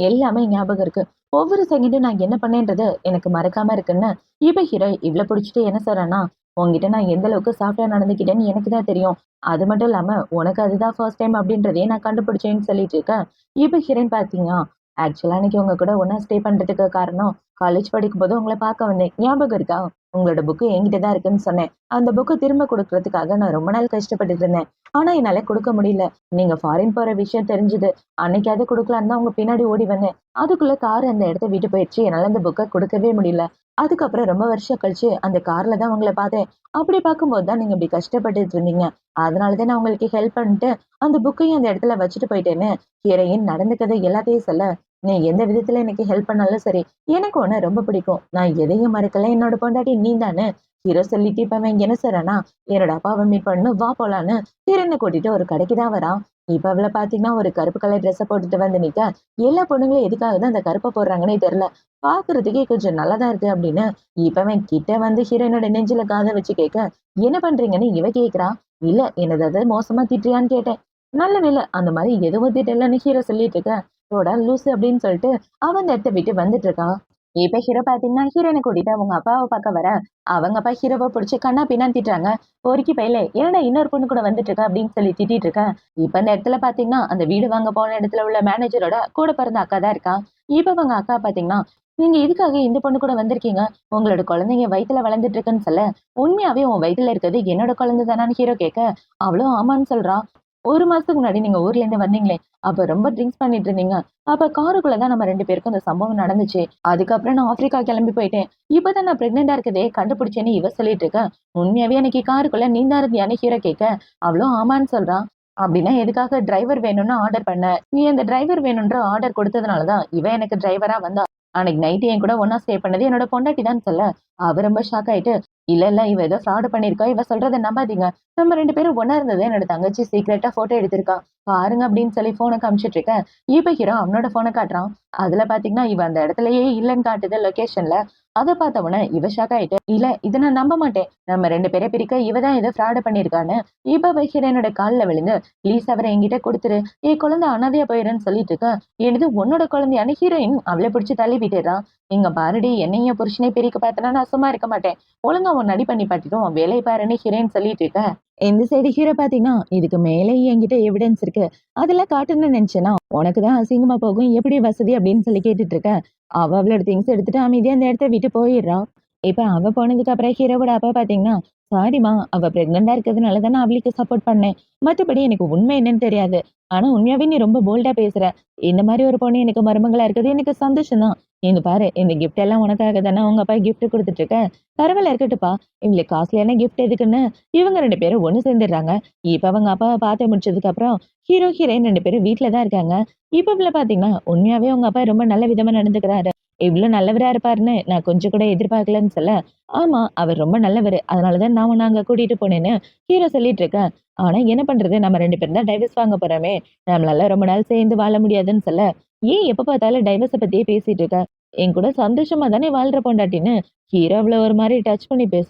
எல்லாமே ஞாபகம் இருக்கு. ஒவ்வொரு செகண்டும் நான் என்ன பண்ணேன்றது எனக்கு மறக்காம இருக்குன்னு இப்ப ஹீரோ இவ்ள புடிச்சிட்டு என்ன சொல்றான்னா, உன்கிட்ட நான் எந்த அளவுக்கு சாஃப்ட்டா நடந்துக்கிட்டேன்னு எனக்கு தான் தெரியும். அது மட்டும் இல்லாம உனக்கு அதுதான் ஃபர்ஸ்ட் டைம் அப்படின்றதையே நான் கண்டுபிடிச்சேன்னு சொல்லிட்டு இருக்கேன். இப்ப ஹீரோயின் பாத்தீங்கன்னா, ஆக்சுவலா அன்னைக்கு உங்க கூட ஒண்ணா ஸ்டே பண்றதுக்கு காரணம், காலேஜ் படிக்கும்போது உங்கள பார்க்க வந்தேன். ஞாபகம் இருக்கா? உங்களோட புக்கு என்கிட்ட தான் இருக்குன்னு சொன்னேன். அந்த புக்க திரும்ப குடுக்குறதுக்காக நான் ரொம்ப நாள் கஷ்டப்பட்டுட்டு இருந்தேன். ஆனா என்னால குடுக்க முடியல. நீங்க ஃபாரின் போற விஷயம் தெரிஞ்சது. அன்னைக்காவது குடுக்கலான்னு தான் உங்க பின்னாடி ஓடி வந்தேன். அதுக்குள்ள கார் அந்த இடத்த விட்டு போயிடுச்சு. என்னால அந்த புக்க குடுக்கவே முடியல. அதுக்கப்புறம் ரொம்ப வருஷம் கழிச்சு அந்த கார்ல தான் உங்கள பார்த்தேன். அப்படி பார்க்கும்போது தான் நீங்க இப்படி கஷ்டப்பட்டுட்டு இருந்தீங்க. அதனால தான் நான் உங்களுக்கு ஹெல்ப் பண்ணிட்டு அந்த புக்கையும் அந்த இடத்துல வச்சுட்டு போயிட்டேன்னு ஹீரோயின் நடந்துக்கதை எல்லாத்தையும் சொல்ல, நீ எந்த விதத்துல எனக்கு ஹெல்ப் பண்ணாலும் சரி, எனக்கு உன்ன ரொம்ப பிடிக்கும். நான் எதையும் மறக்கல. என்னோட பொண்டாட்டி நீ தானு ஹீரோ சொல்லிட்டு இப்ப அவன் என்ன செய்றானா, என்னோட அப்பாவை மீட் பண்ணணும் வா போலான்னு ஹீரோயினை கூட்டிட்டு ஒரு கடைக்கு தான் வரான். இப்ப அவள பாத்தீங்கன்னா ஒரு கருப்பு கலர் ட்ரெஸ்ஸ போட்டுட்டு வந்து நிக்க, எல்லா பொண்ணுங்களும் எதுக்காக தான் அந்த கருப்பை போடுறாங்கன்னே தெரியல. பாக்குறதுக்கே கொஞ்சம் நல்லாதான் இருக்கு அப்படின்னு இப்ப அவன் கிட்ட வந்து ஹீரோயினோட நெஞ்சில காத வச்சு கேட்க, என்ன பண்றீங்கன்னு இவ கேக்குறா. இல்ல என்னது அது மோசமா திட்டுறியான்னு கேட்டேன். நல்ல வேளை அந்த மாதிரி எதுவும் திட்டலன்னு ஹீரோ சொல்லிட்டு இருக்க, போடா லூசு அப்படின்னு சொல்லிட்டு அவன் அந்த இடத்த விட்டு வந்துட்டு இருக்கான். இப்ப ஹீரோ பாத்தீங்கன்னா ஹீரோயினை கூட்டிட்டு அவங்க அப்பாவை பார்க்க வர, அவங்க அப்பா ஹீரோவை பிடிச்சி கண்ணா பின்னான்னு திட்டுறாங்க. பொறுக்கி பையில ஏன்னா இன்னொரு பொண்ணு கூட வந்துட்டு இருக்க அப்படின்னு சொல்லி திட்டிட்டு இருக்கேன். இப்ப இந்த இடத்துல பாத்தீங்கன்னா அந்த வீடு வாங்க போன இடத்துல உள்ள மேனேஜரோட கூட பிறந்த அக்கா தான் இருக்கா. இப்ப அவங்க அக்கா பாத்தீங்கன்னா, நீங்க எதுக்காக இந்த பொண்ணு கூட வந்திருக்கீங்க? உங்களோட குழந்தைங்க வயித்துல வளர்ந்துட்டு இருக்குன்னு சொல்ல, உண்மையாவே உன் வயித்துல இருக்கிறது என்னோட குழந்தை தானான்னு ஹீரோ கேட்க, அவளும் ஆமான்னு சொல்றா. ஒரு மாசத்துக்கு முன்னாடி நீங்க ஊர்ல இருந்து வந்தீங்களே, அப்ப ரொம்ப ட்ரிங்க்ஸ் பண்ணிட்டு இருந்தீங்க. அப்ப காருக்குள்ள தான் நம்ம 2 பேருக்கும் அந்த சம்பவம் நடந்துச்சு. அதுக்கப்புறம் நான் ஆப்பிரிக்கா கிளம்பி போயிட்டேன். இப்பதான் நான் பிரெக்னென்ட்டா இருக்கதே கண்டுபிடிச்சேன்னு இவ சொல்லிட்டு இருக்க. உண்மையாவே அன்னைக்கு காருக்குள்ள நீ தான் இருந்தியான்னு ஹீரோ கேட்க, அவளும் ஆமான்னு சொல்றா. அப்படின்னா எதுக்காக டிரைவர் வேணும்னு ஆர்டர் பண்ண? நீ அந்த டிரைவர் வேணும்ன்ற ஆர்டர் கொடுத்ததுனால தான் இவ எனக்கு டிரைவரா வந்தா. அன்னைக்கு நைட் என் கூட ஒண்ணா ஸ்டே பண்ணது என்னோட பொண்டாட்டி தான் சொல்ல, அவ ரொம்ப ஷாக் ஆயிட்டு, இல்ல இல்ல இவ ஏதோ ஃப்ராட் பண்ணிருக்கா. இவ சொல்றத நம்பாதீங்க. நம்ம 2 பேரும் ஒண்ணா இருந்தது என்னோட தங்கச்சி சீக்ரெட்டா போட்டோ எடுத்திருக்கா. பாருங்க அப்படின்னு சொல்லி போனை காமிச்சிட்டு இருக்க. இப்ப ஹீரோ அவனோட போனை காட்டுறான். அதுல பாத்தீங்கன்னா இவ அந்த இடத்துலயே இல்லன்னு காட்டுது லொகேஷன்ல. அத பார்த்த உடனே இவ ஷாக் ஆயிட்டு, இல்ல இத நான் நம்ப மாட்டேன். நம்ம 2 பேரை பிரிக்க இவ தான் ஏதோ ஃப்ராட் பண்ணிருக்கான்னு இப்ப போய் ஹீரோனோட கால்ல விழுந்து, ப்ளீஸ் அவரை என்கிட்ட கொடுத்துரு. என் குழந்தை அனாதையா போயிருன்னு சொல்லிட்டு இருக்க. எனது உன்னோட குழந்தையான ஹீரோயின் அவளை பிடிச்சு தள்ளி விட்டுறான். இங்க பாருடி என்னையும் புருஷனை பிரிக்க பார்த்தனா நான் சும்மா இருக்க மாட்டேன். ஒழுங்கா உன் நடி பண்ணி பாட்டுட்டும் உன் வேலையை பாருன்னு ஹீரோயின் சொல்லிட்டு இருக்க. இந்த சைடு ஹீரோ பாத்தீங்கன்னா இதுக்கு மேலே என்கிட்ட எவிடன்ஸ் இருக்கு. அதெல்லாம் காட்டுன்னு நினைச்சேன்னா உனக்கு தான் அசிங்கமா போகும். எப்படி வசதி அப்படின்னு சொல்லி கேட்டுட்டு இருக்க. அவளோட திங்ஸ் எடுத்துட்டு அமைதியா அந்த இடத்த விட்டு போயிடுறா. இப்ப அவ போனதுக்கு அப்புறம் ஹீரோவோட அப்பா பாத்தீங்கன்னா, சாரிம்மா அவ பிரெக்னெண்டா இருக்கிறதுனால தான் நான் அவளுக்கு சப்போர்ட் பண்ணேன். மத்தபடி எனக்கு உண்மை என்னன்னு தெரியாது. ஆனா உண்மையாவே நீ ரொம்ப போல்டா பேசுற. இந்த மாதிரி ஒரு பொண்ணு எனக்கு மருமகளா இருக்குது எனக்கு சந்தோஷம் தான். இங்க பாரு இந்த கிஃப்ட் எல்லாம் உனக்காக தானே உங்க அப்பா கிஃப்ட் கொடுத்துட்டு இருக்க. பரவாயில்ல இருக்கட்டுப்பா. இவங்களுக்கு காஸ்ட்லியான கிஃப்ட் எதுக்குன்னு இவங்க 2 பேரும் ஒண்ணு சேர்ந்துடுறாங்க. இப்ப அவங்க அப்பாவை பார்த்து முடிச்சதுக்கு அப்புறம் ஹீரோ, ஹீரோயின் 2 பேரும் வீட்ல தான் இருக்காங்க. இப்ப இவள பாத்தீங்கன்னா, உண்மையாவே உங்க அப்பா ரொம்ப நல்ல விதமா நடந்துக்கிறாரு. இவ்ளோ நல்லவரா இருப்பாருன்னு நான் கொஞ்சம் கூட எதிர்பார்க்கலன்னு சொல்ல, ஆமா அவர் ரொம்ப நல்லவரு. அதனால தான் நான் உன்ன அங்க கூட்டிட்டு போனேன்னு ஹீரோ சொல்லிட்டு இருக்கேன். ஆனா என்ன பண்றது? நம்ம 2 பேரும் தான் டைவர்ஸ் வாங்க போறோமே! நம்மளால ரொம்ப நாள் சேர்ந்து வாழ முடியாதுன்னு சொல்ல, ஏன் எப்ப பார்த்தாலும் டைவர்ஸ பத்தியே பேசிட்டு இருக்க? என் கூட சந்தோஷமா தானே வாழ்ற பொண்டாட்டின்னு ஹீரோ அவள ஒரு மாரி டச் பண்ணி பேச,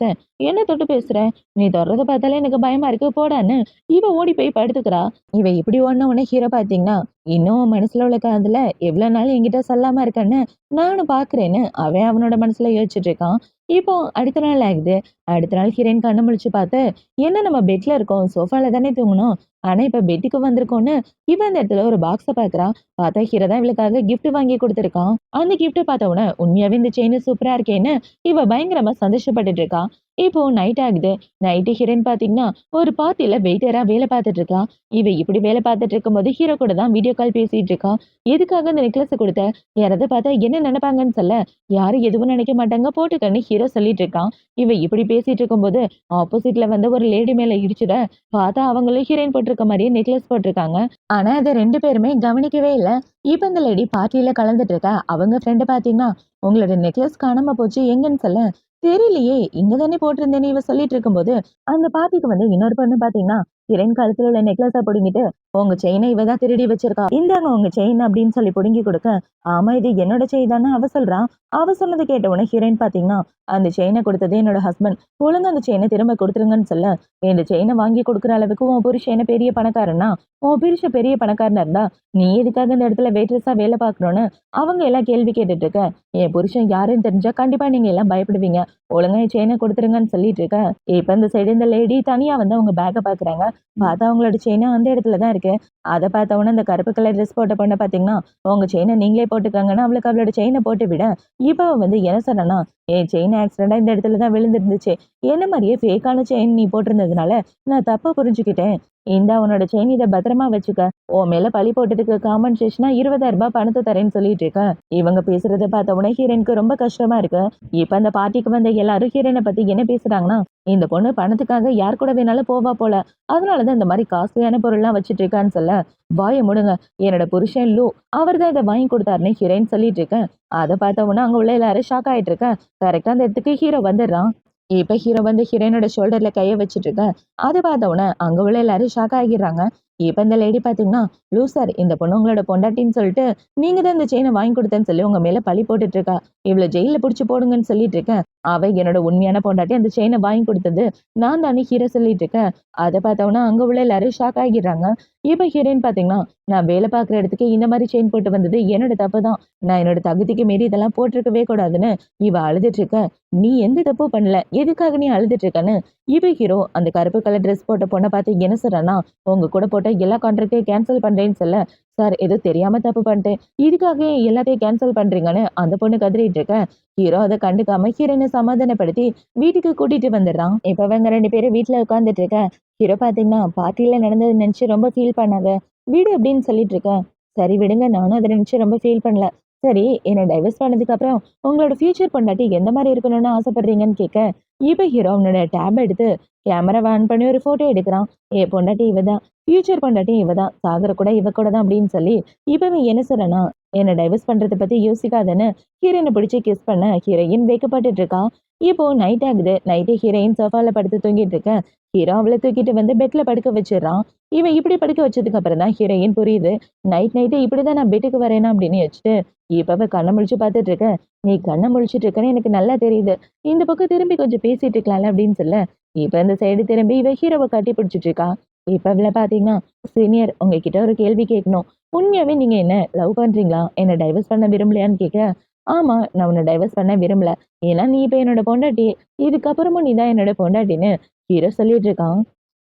என்ன தொட்டு பேசுற? நீ தொடுறத பார்த்தாலே எனக்கு பயமா இருக்கு போடான்னு இவ ஓடி போய் படுத்துக்கிறா. இவ இப்படி ஓடுன உடனே ஹீரோ பார்த்தீங்கன்னா, இன்னும் உன் மனசுல உள்ள காதல எவ்வளோ நாள் என்கிட்ட சொல்லாம இருக்கன்னு நானும் பார்க்குறேன்னு அவன் அவனோட மனசுல யோசிச்சுட்டு இருக்கான். இப்போ அடுத்த நாள் ஆகுது. அடுத்த நாள் ஹீரோயின் கண்ணு முழிச்சு பார்த்து, என்ன நம்ம பெட்ல இருக்கோம். சோஃபால தானே தூங்கணும். ஆனா இப்ப பெட்டுக்கு வந்திருக்கோம்ன்னு இவ அந்த இடத்துல ஒரு பாக்ஸ பார்க்குறா. பார்த்தா ஹீரோ தான் இவளுக்காக கிஃப்ட் வாங்கி குடுத்துருக்கான். அந்த கிஃப்ட்ட பார்த்த உடனே உண்மையாவே இந்த செயின் சூப்பரா இருக்கேன்னு இவ பயங்கரமா சந்தோஷப்பட்டுட்டு இருக்கா. இப்போ நைட் ஆகுது. நைட்டு ஹீரோயின் பார்த்தீங்கன்னா, ஒரு பார்ட்டில வெயிட்டரா வேலை பார்த்துட்டு இருக்கா. இவ இப்படி வேலை பார்த்துட்டு இருக்கும்போது ஹீரோ கூட தான் வீடியோ கால் பேசிட்டு இருக்கா. எதுக்காக அந்த நெக்லஸ குடுத்த? யாராவது பார்த்தா என்ன நினைப்பாங்கன்னு சொல்ல, யாரும் எதுவும் நினைக்க மாட்டாங்க போட்டுக்கன்னு ஹீரோ சொல்லிட்டு இருக்கான். இவ இப்படி பேசிட்டு இருக்கும்போது, ஆப்போசிட்ல வந்து ஒரு லேடி மேல இடிச்சுட, பார்த்தா அவங்களும் ஹீரோயின் போட்டிருக்க மாரியே நெக்லஸ் போட்டிருக்காங்க. ஆனா அத 2 பேருமே கவனிக்கவே இல்ல. இப்ப இந்த லேடி பார்ட்டில கலந்துட்டு இருக்கா. அவங்க ஃப்ரெண்ட் பார்த்தீங்கன்னா, உங்களோட நெக்லஸ் காணாம போச்சு எங்கன்னு சொல்ல, தெரியலையே இங்க தானே போட்டிருந்தேன்னு இவ சொல்லிட்டு இருக்கும்போது, அந்த பார்ட்டிக்கு வந்து இன்னொரு பொண்ணு பார்த்தீங்கன்னா, ஹீரோயின் கழுத்துல உள்ள நெக்லஸ புடுங்கிட்டு, உங்க செயின இவ தான் திருடி வச்சிருக்கா. இந்தாங்க உங்க செயின் அப்படின்னு சொல்லி புடுங்கி கொடுக்க, ஆமா இது என்னோட செயின் தானே அவ சொல்றா. அவ சொன்னது கேட்ட உடனே ஹீரோயின் பார்த்தீங்கன்னா, அந்த செயின கொடுத்தது என்னோட ஹஸ்பண்ட். ஒழுங்கா அந்த செயின திரும்ப கொடுத்துருங்கன்னு சொல்ல, இந்த செயின வாங்கி கொடுக்குற அளவுக்கு உன் புருஷன் என்ன பெரிய பணக்காரனா? உன் புருஷன் பெரிய பணக்காரனா இருந்தா, நீ எதுக்காக இந்த இடத்துல வெயிட்ரஸா வேலை பார்க்கணும்னு அவங்க எல்லாம் கேள்வி கேட்டுட்டு இருக்க. என் புருஷன் யாருன்னு தெரிஞ்சா கண்டிப்பா நீங்க எல்லாம் பயப்படுவீங்க. ஒழுங்கா என் செயின கொடுத்துருங்கன்னு சொல்லிட்டு இருக்க. இப்ப இந்த சைடு இந்த லேடி தனியா வந்து அவங்க பேக்க பாக்குறாங்க. பார்த்தா அவங்களோட செயின் அந்த இடத்துல தான் இருக்கு. அத பார்த்த உடனே அந்த கருப்பு கலர் ட்ரெஸ் போட்ட பொண்ண பார்த்தீங்கன்னா, உங்க செயின நீங்களே போட்டுக்கங்கன்னு அவளுக்கு அவளோட செயின போட்டு விட, இப்ப அவ வந்து என்ன சொன்னான்னா, என் செயின் ஆக்சிடென்ட்டா இந்த இடத்துல தான் விழுந்திருந்துச்சு. என்ன மாரியே ஃபேக்கான செயின் நீ போட்டிருந்ததுனால நான் தப்பா புரிஞ்சுக்கிட்டேன். இந்தா உன்னோட செயின் இத பத்திரமா வச்சுக்க. உன் மேல பழி போட்டதுக்கு காம்பன்சேஷனா ரூ. 20,000 பணத்த தரேன்னு சொல்லிட்டு இருக்க. இவங்க பேசுறத பார்த்த உடனே ஹீரோயினுக்கு ரொம்ப கஷ்டமா இருக்கு. இப்ப அந்த பார்ட்டிக்கு வந்த எல்லாரும் ஹீரோயின பத்தி என்ன பேசுறாங்கன்னா, இந்த பொண்ணு பணத்துக்காக யார் கூட வேணாலும் போவா போல. அதனாலதான் இந்த மாதிரி காஸ்ட்லியான பொருள்லாம் வச்சுட்டு இருக்கான்னு சொல்ல, வாய முடுங்க. என்னோட புருஷன் லூ அவர் தான் இதை வாங்கி கொடுத்தாருன்னு ஹீரோயின் சொல்லிட்டு இருக்கேன். அதை பார்த்த உடனே அங்க உள்ள எல்லாரும் ஷாக் ஆயிட்டு இருக்கேன். கரெக்டா அந்த இடத்துக்கு ஹீரோ வந்துடுறான். இப்ப ஹீரோ வந்து ஹீரோயினோட ஷோல்டர்ல கைய வச்சுட்டு இருக்க. அத பார்த்த உடனே அங்க உள்ள எல்லாரும் ஷாக் ஆகிர்றாங்க. இப்ப இந்த லேடி பாத்தீங்கன்னா, "லூசர் இந்த பொண்ணு உங்களோட பொண்டாட்டின்னு சொல்லிட்டு, நீங்க தான் இந்த செயின வாங்கி குடுத்தேன்னு சொல்லி உங்க மேல பழி போட்டுட்டு இருக்கா. இவள ஜெயில்ல புடிச்சு போடுங்கன்னு சொல்லிட்டு இருக்கேன். அவ என்னோட உண்மையான பொண்டாட்டி. அந்த செயின வாங்கி குடுத்தது நான் தான்னு" ஹீரோ சொல்லிட்டு இருக்கேன். அத பார்த்த உடனே அங்க உள்ள எல்லாரும் ஷாக் ஆகிர்றாங்க. இப்ப ஹீரோயின் பாத்தீங்கன்னா, "நான் வேலை பார்க்குற இடத்துக்கு இந்த மாரி செயின் போட்டு வந்தது என்னோட தப்பு தான். நான் என்னோட தகுதிக்கு மீறி இதெல்லாம் போட்டிருக்கவே கூடாதுன்னு" இவ அழுதுட்டு இருக்க. "நீ எந்த தப்பும் பண்ணல. எதுக்காக நீ அழுதுட்டு இருக்கன்னு?" இப்ப ஹீரோ அந்த கருப்பு கலர் ட்ரெஸ் போட்ட பொண்ண பார்த்து என்ன சொல்றான்னா, "உங்க கூட போட்ட எல்லா கான்ட்ராக்டையும் கேன்சல் பண்றேன்னு சொல்ல, சார் ஏதோ தெரியாம தப்பு பண்ணிட்டேன். இதுக்காக ஏன் எல்லாத்தையும் கேன்சல் பண்றீங்கன்னு?" அந்த பொண்ணு கதறிட்டு இருக்க. ஹீரோ அத கண்டுக்காம ஹீரோயின சமாதானப்படுத்தி வீட்டுக்கு கூட்டிட்டு வந்துடுறான். இப்ப இவங்க 2 பேரும் வீட்ல உட்கார்ந்துட்டு இருக்க. ஹீரோ பார்த்தீங்கன்னா, பார்ட்டில நடந்தத நினைச்சு ரொம்ப ஃபீல் பண்ணாத. விடு அப்படின்னு சொல்லிட்டு இருக்கேன். சரி விடுங்க. நானும் அத நினைச்சு ரொம்ப ஃபீல் பண்ணல. சரி என்ன டைவர்ஸ் பண்ணதுக்கு அப்புறம் உங்களோட ஃபியூச்சர் பொண்டாட்டி எந்த மாரி இருக்கணும்னு ஆசைப்படுறீங்கன்னு கேட்க, இப்ப ஹீரோ அவனோட டேப் எடுத்து கேமராவ ஆன் பண்ணி ஒரு ஃபோட்டோ எடுக்குறான். என் பொண்டாட்டி இவ தான். ஃபியூச்சர் பொண்டாட்டி இவ தான். சாகுற கூட இவ கூட தான் அப்படின்னு சொல்லி, இப்ப இவன் என்ன சொல்றான்னா, என்ன டைவர்ஸ் பண்றத பத்தி யோசிக்காதன்னு ஹீரோயின பிடிச்சு கிஸ் பண்ண ஹீரோயின் வெட்கப்பட்டுட்டு இருக்கா. இப்போ நைட் ஆகுது. நைட்டு ஹீரோயின் சோஃபால படுத்து தூங்கிட்டு இருக்க. ஹீரோ அவள தூக்கிட்டு வந்து பெட்ல படுக்க வச்சிடுறான். இவன் இப்படி படுக்க வச்சதுக்கு அப்புறம் தான் ஹீரோயின் புரியுது. நைட்டு இப்படிதான் நான் பெட்டுக்கு வரேனா அப்படின்னு யோசிச்சுட்டு, இப்ப அவ கண்ண முழிச்சு பார்த்துட்டு இருக்க. "நீ கண்ண முழிச்சுட்டு இருக்கன்னு எனக்கு நல்லா தெரியுது. இந்த பக்கம் திரும்பி கொஞ்சம் பேசிட்டு இருக்கலாம்ல" அப்படின்னு சொல்ல, இப்ப இந்த சைடு திரும்பி இவ ஹீரோவ கட்டி பிடிச்சிட்டு இருக்கா. இப்ப இவள பார்த்தீங்கன்னா, "சீனியர் உங்ககிட்ட ஒரு கேள்வி கேட்கணும். உண்மையாவே நீங்க என்ன லவ் பண்றீங்களா? என்ன டைவர்ஸ் பண்ண விரும்பலையான்னு?" கேட்க, "ஆமா, நான் உன்ன டைவர்ஸ் பண்ண விரும்பல. ஏன்னா நீ இப்ப என்னோட பொண்டாட்டி. இதுக்கப்புறமும் நீ தான் என்னோட பொண்டாட்டின்னு" ஹீரோ சொல்லிட்டு இருக்கான்.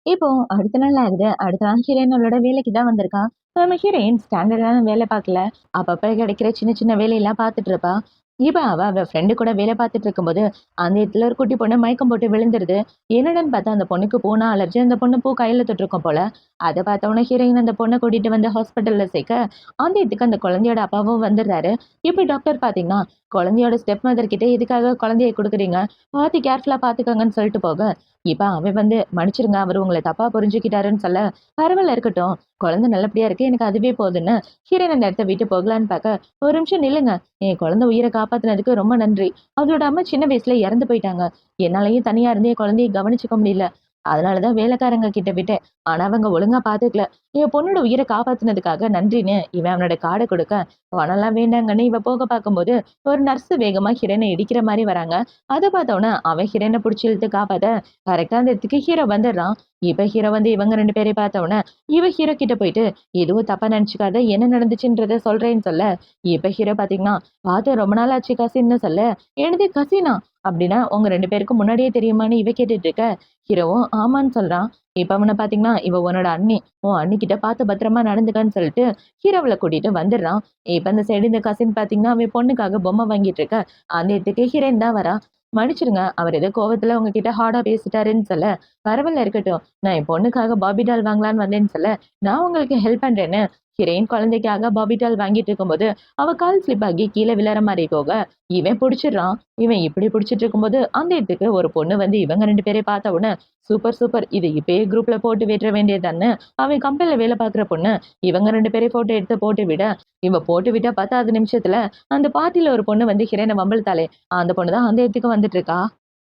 இப்போ அடுத்த நாள் ஆகுது. அடுத்த நாள் ஹீரோயின் அவளோட வேலைக்கு தான் வந்திருக்கா. நம்ம ஹீரோயின் ஸ்டாண்டர்டான வேலை பார்க்கல. அப்பப்ப கிடைக்கிற சின்ன சின்ன வேலையெல்லாம் பார்த்துட்டு இருப்பா. இப்ப அவ ஃப்ரெண்டு கூட வேலை பார்த்துட்டு இருக்கும்போது, அந்த இடத்துல ஒரு குட்டி பொண்ணு மயக்கம் போட்டு விழுந்துருது. என்னடான்னு பார்த்தா அந்த பொண்ணுக்கு பூனா அலர்ஜி. அந்த பொண்ணு பூ கையில தொட்டிருக்கும் போல. அத பார்த்தவுடனே ஹீரோயின் அந்த பொண்ண கூட்டிட்டு வந்து ஹாஸ்பிட்டல்ல சேர்க்க, அந்த இடத்துக்கு அந்த குழந்தையோட அப்பாவும் வந்துடுறாரு. இப்ப டாக்டர் பார்த்தீங்கன்னா, குழந்தையோட ஸ்டெப் மதர் கிட்ட எதுக்காக குழந்தைய குடுக்குறீங்க? பார்த்து கேர்ஃபுல்லா பார்த்துக்கோங்கன்னு சொல்லிட்டு போக, இப்ப அவன் வந்து மன்னிச்சிருங்க அவரு உங்கள தப்பா புரிஞ்சுக்கிட்டாருன்னு சொல்ல, பரவால்ல இருக்கட்டும். குழந்தை நல்லபடியா இருக்கு. எனக்கு அதுவே போதுன்னு ஹீரோயின் அந்த இடத்த விட்டு போகலான்னு பார்க்க, ஒரு நிமிஷம் நில்லுங்க. என் குழந்தை உயிர காப்பாத்துனதுக்கு ரொம்ப நன்றி. அவளோட அம்மா சின்ன வயசுல இறந்து போயிட்டாங்க. என்னாலயும் தனியா இருந்து என் குழந்தைய கவனிச்சுக்க முடியல. அதனால தான் வேலைக்காரங்க கிட்ட விட்டேன். ஆனா அவங்க ஒழுங்கா பார்த்துக்கல. என் பொண்ணோட உயிர காப்பாத்துனதுக்காக நன்றின்னு இவன் அவனோட கார்ட குடுக்க, பணம்லாம் வேண்டாங்கன்னு இவ போக பார்க்கும்போது, ஒரு நர்ஸ் வேகமா ஹீரோயின இடிக்கிற மாரி வராங்க. அத பார்த்தோனே அவன் ஹீரோயின புடிச்சு இழுத்து காப்பாத்த, கரெக்ட்டா அந்த இடத்துக்கு ஹீரோ வந்துடுறான். இப்ப ஹீரோ வந்து இவங்க 2 பேரையும் பார்த்தவுடனே, இவ ஹீரோ கிட்ட போயிட்டு, "எதுவும் தப்பா நெனச்சுக்காத. என்ன நடந்துச்சுன்றத சொல்றேன்னு" சொல்ல, இப்ப ஹீரோ பார்த்தீங்கன்னா, "பார்த்து ரொம்ப நாள் ஆச்சு கசின்னு" சொல்ல, "என்னது கசினா? அப்படின்னா உங்க 2 பேருக்கும் முன்னாடியே தெரியுமான்னு?" இவ கேட்டுட்டு இருக்க. ஹீரோவும் ஆமான்னு சொல்றான். இப்ப அவன பார்த்தீங்கன்னா, "இவ உன்னோட அண்ணி. உன் அண்ணிகிட்ட பார்த்து பத்திரமா நடந்துக்கன்னு" சொல்லிட்டு ஹீரோவ கூட்டிட்டு வந்துடுறான். இப்ப இந்த சைடு இந்த கசின் பார்த்தீங்கன்னா, அவன் பொண்ணுக்காக பொம்மை வாங்கிட்டு இருக்க. அந்த இடத்துக்கு ஹீரோயின் தான் வரா. "மன்னிச்சிடுங்க. அவர் ஏதோ கோவத்துல உங்ககிட்ட ஹார்டா பேசிட்டாருன்னு" சொல்ல, "பரவால்ல இருக்கட்டும். நான் என் பொண்ணுக்காக பார்பி டால் வாங்கலான்னு வந்தேன்னு" சொல்ல, "நான் உங்களுக்கு ஹெல்ப் பண்றேன்னு" ஹீரோயின் குழந்தைக்காக பார்பி டால் வாங்கிட்டு இருக்கும்போது, அவ கால் ஸ்லிப் ஆகி கீழ விழற மாரி போக, இவன் புடிச்சிடுறான். இவன் இப்படி புடிச்சிட்டு இருக்கும்போது, அந்த இடத்துக்கு ஒரு பொண்ணு வந்து இவங்க 2 பேரையும் பார்த்த உடனே, "சூப்பர், சூப்பர். இது இப்பயே குரூப்ல போட்டு விட்ற வேண்டியதுதான்னு" அவன் கம்பெனில வேலை பார்க்குற பொண்ணு, இவங்க 2 பேரையும் ஃபோட்டோ எடுத்து போட்டு விட, இவ போட்டு விட்டா 10வது நிமிஷத்துல அந்த பார்ட்டில ஒரு பொண்ணு வந்து ஹீரோயின வம்பிழுத்தாளே, அந்த பொண்ணு தான் அந்த இடத்துக்கு வந்துட்டு இருக்கா.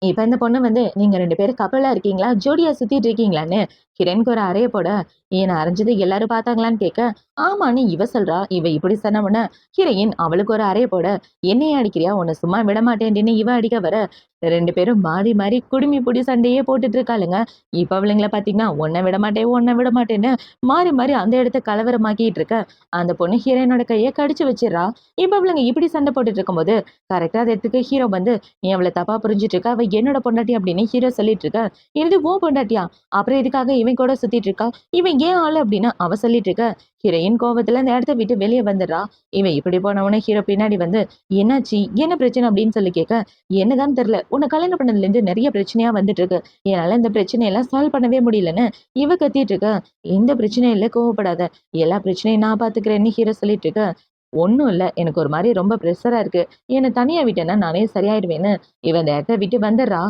இப்ப இந்த பொண்ணு வந்து, "நீங்க 2 பேரும் கப்பலா இருக்கீங்களா? ஜோடியா சுத்திட்டு இருக்கீங்களான்னு?" கிரண்க்கு ஒரு அறைய போட, "என்ன அறைஞ்சது எல்லாரும் பார்த்தாங்களான்னு?" கேட்க, ஆமான்னு இவ சொல்றா. இவ இப்படி சொன்ன உடனே, ஹீரோயின் அவளுக்கு ஒரு அறைய போட, "என்னைய அடிக்கிறியா? உன்ன சும்மா விட மாட்டேன்டின்னு" இவ அடிக்க வர, 2 பேரும் மாறி மாறி குடுமி புடி சண்டையே போட்டுட்டு இருக்காளுங்க. இப்ப அவளுங்கள பார்த்தீங்கன்னா, "உன்ன விட மாட்டேன், உன்ன விட மாட்டேன்னு" மாறி மாறி அந்த இடத்த கலவரமாக்கிட்டு இருக்க, அந்த பொண்ணு ஹீரோயினோட கைய கடிச்சு வச்சிர்றா. இப்ப அவளுங்க இப்படி சண்டை போட்டுட்டு இருக்கும்போது, கரெக்ட்டா அந்த இடத்துக்கு ஹீரோ வந்து, "நீ அவள தப்பா புரிஞ்சுட்டு இருக்க. அவ என்னோட பொண்டாட்டி" அப்படின்னு ஹீரோ சொல்லிட்டு இருக்க. "என்னது உன் பொண்டாட்டியா? அப்புறம் எதுக்காக இவன் கூட சுத்திட்டு இருக்கா? இவன் ஏன் ஆளு?" அப்படின்னு அவ சொல்லிட்டு இருக்க. ஹீரோயின் கோவத்துல அந்த இடத்த விட்டு வெளிய வந்துடுறா. இவன் இப்படி போன உடனே ஹீரோ பின்னாடி வந்து, "என்னாச்சு? என்ன பிரச்சனை?" அப்படின்னு சொல்லி கேட்க, "என்னதான் தெரியல. உன்ன கல்யாணம் பண்ணதுலேருந்து நெறைய பிரச்சனையா வந்துட்டு இருக்கு. என்னால இந்த பிரச்சனையெல்லாம் சால்வ் பண்ணவே முடியலன்னு" இவ கத்திட்டு இருக்க. "எந்த பிரச்சனையும் இல்ல. கோவப்படாத. எல்லா பிரச்சனையும் நான் பார்த்துக்கிறேன்னு" ஹீரோ சொல்லிட்டு இருக்க. ஒண்ணும் இல்ல. எனக்கு ஒரு மாரி ரொம்ப ப்ரெஷரா இருக்கு. என்ன தனியா விட்டேன்னா நானே சரியாயிடுவேன்னு, இவ அந்த இடத்த விட்டு வந்துடுறா.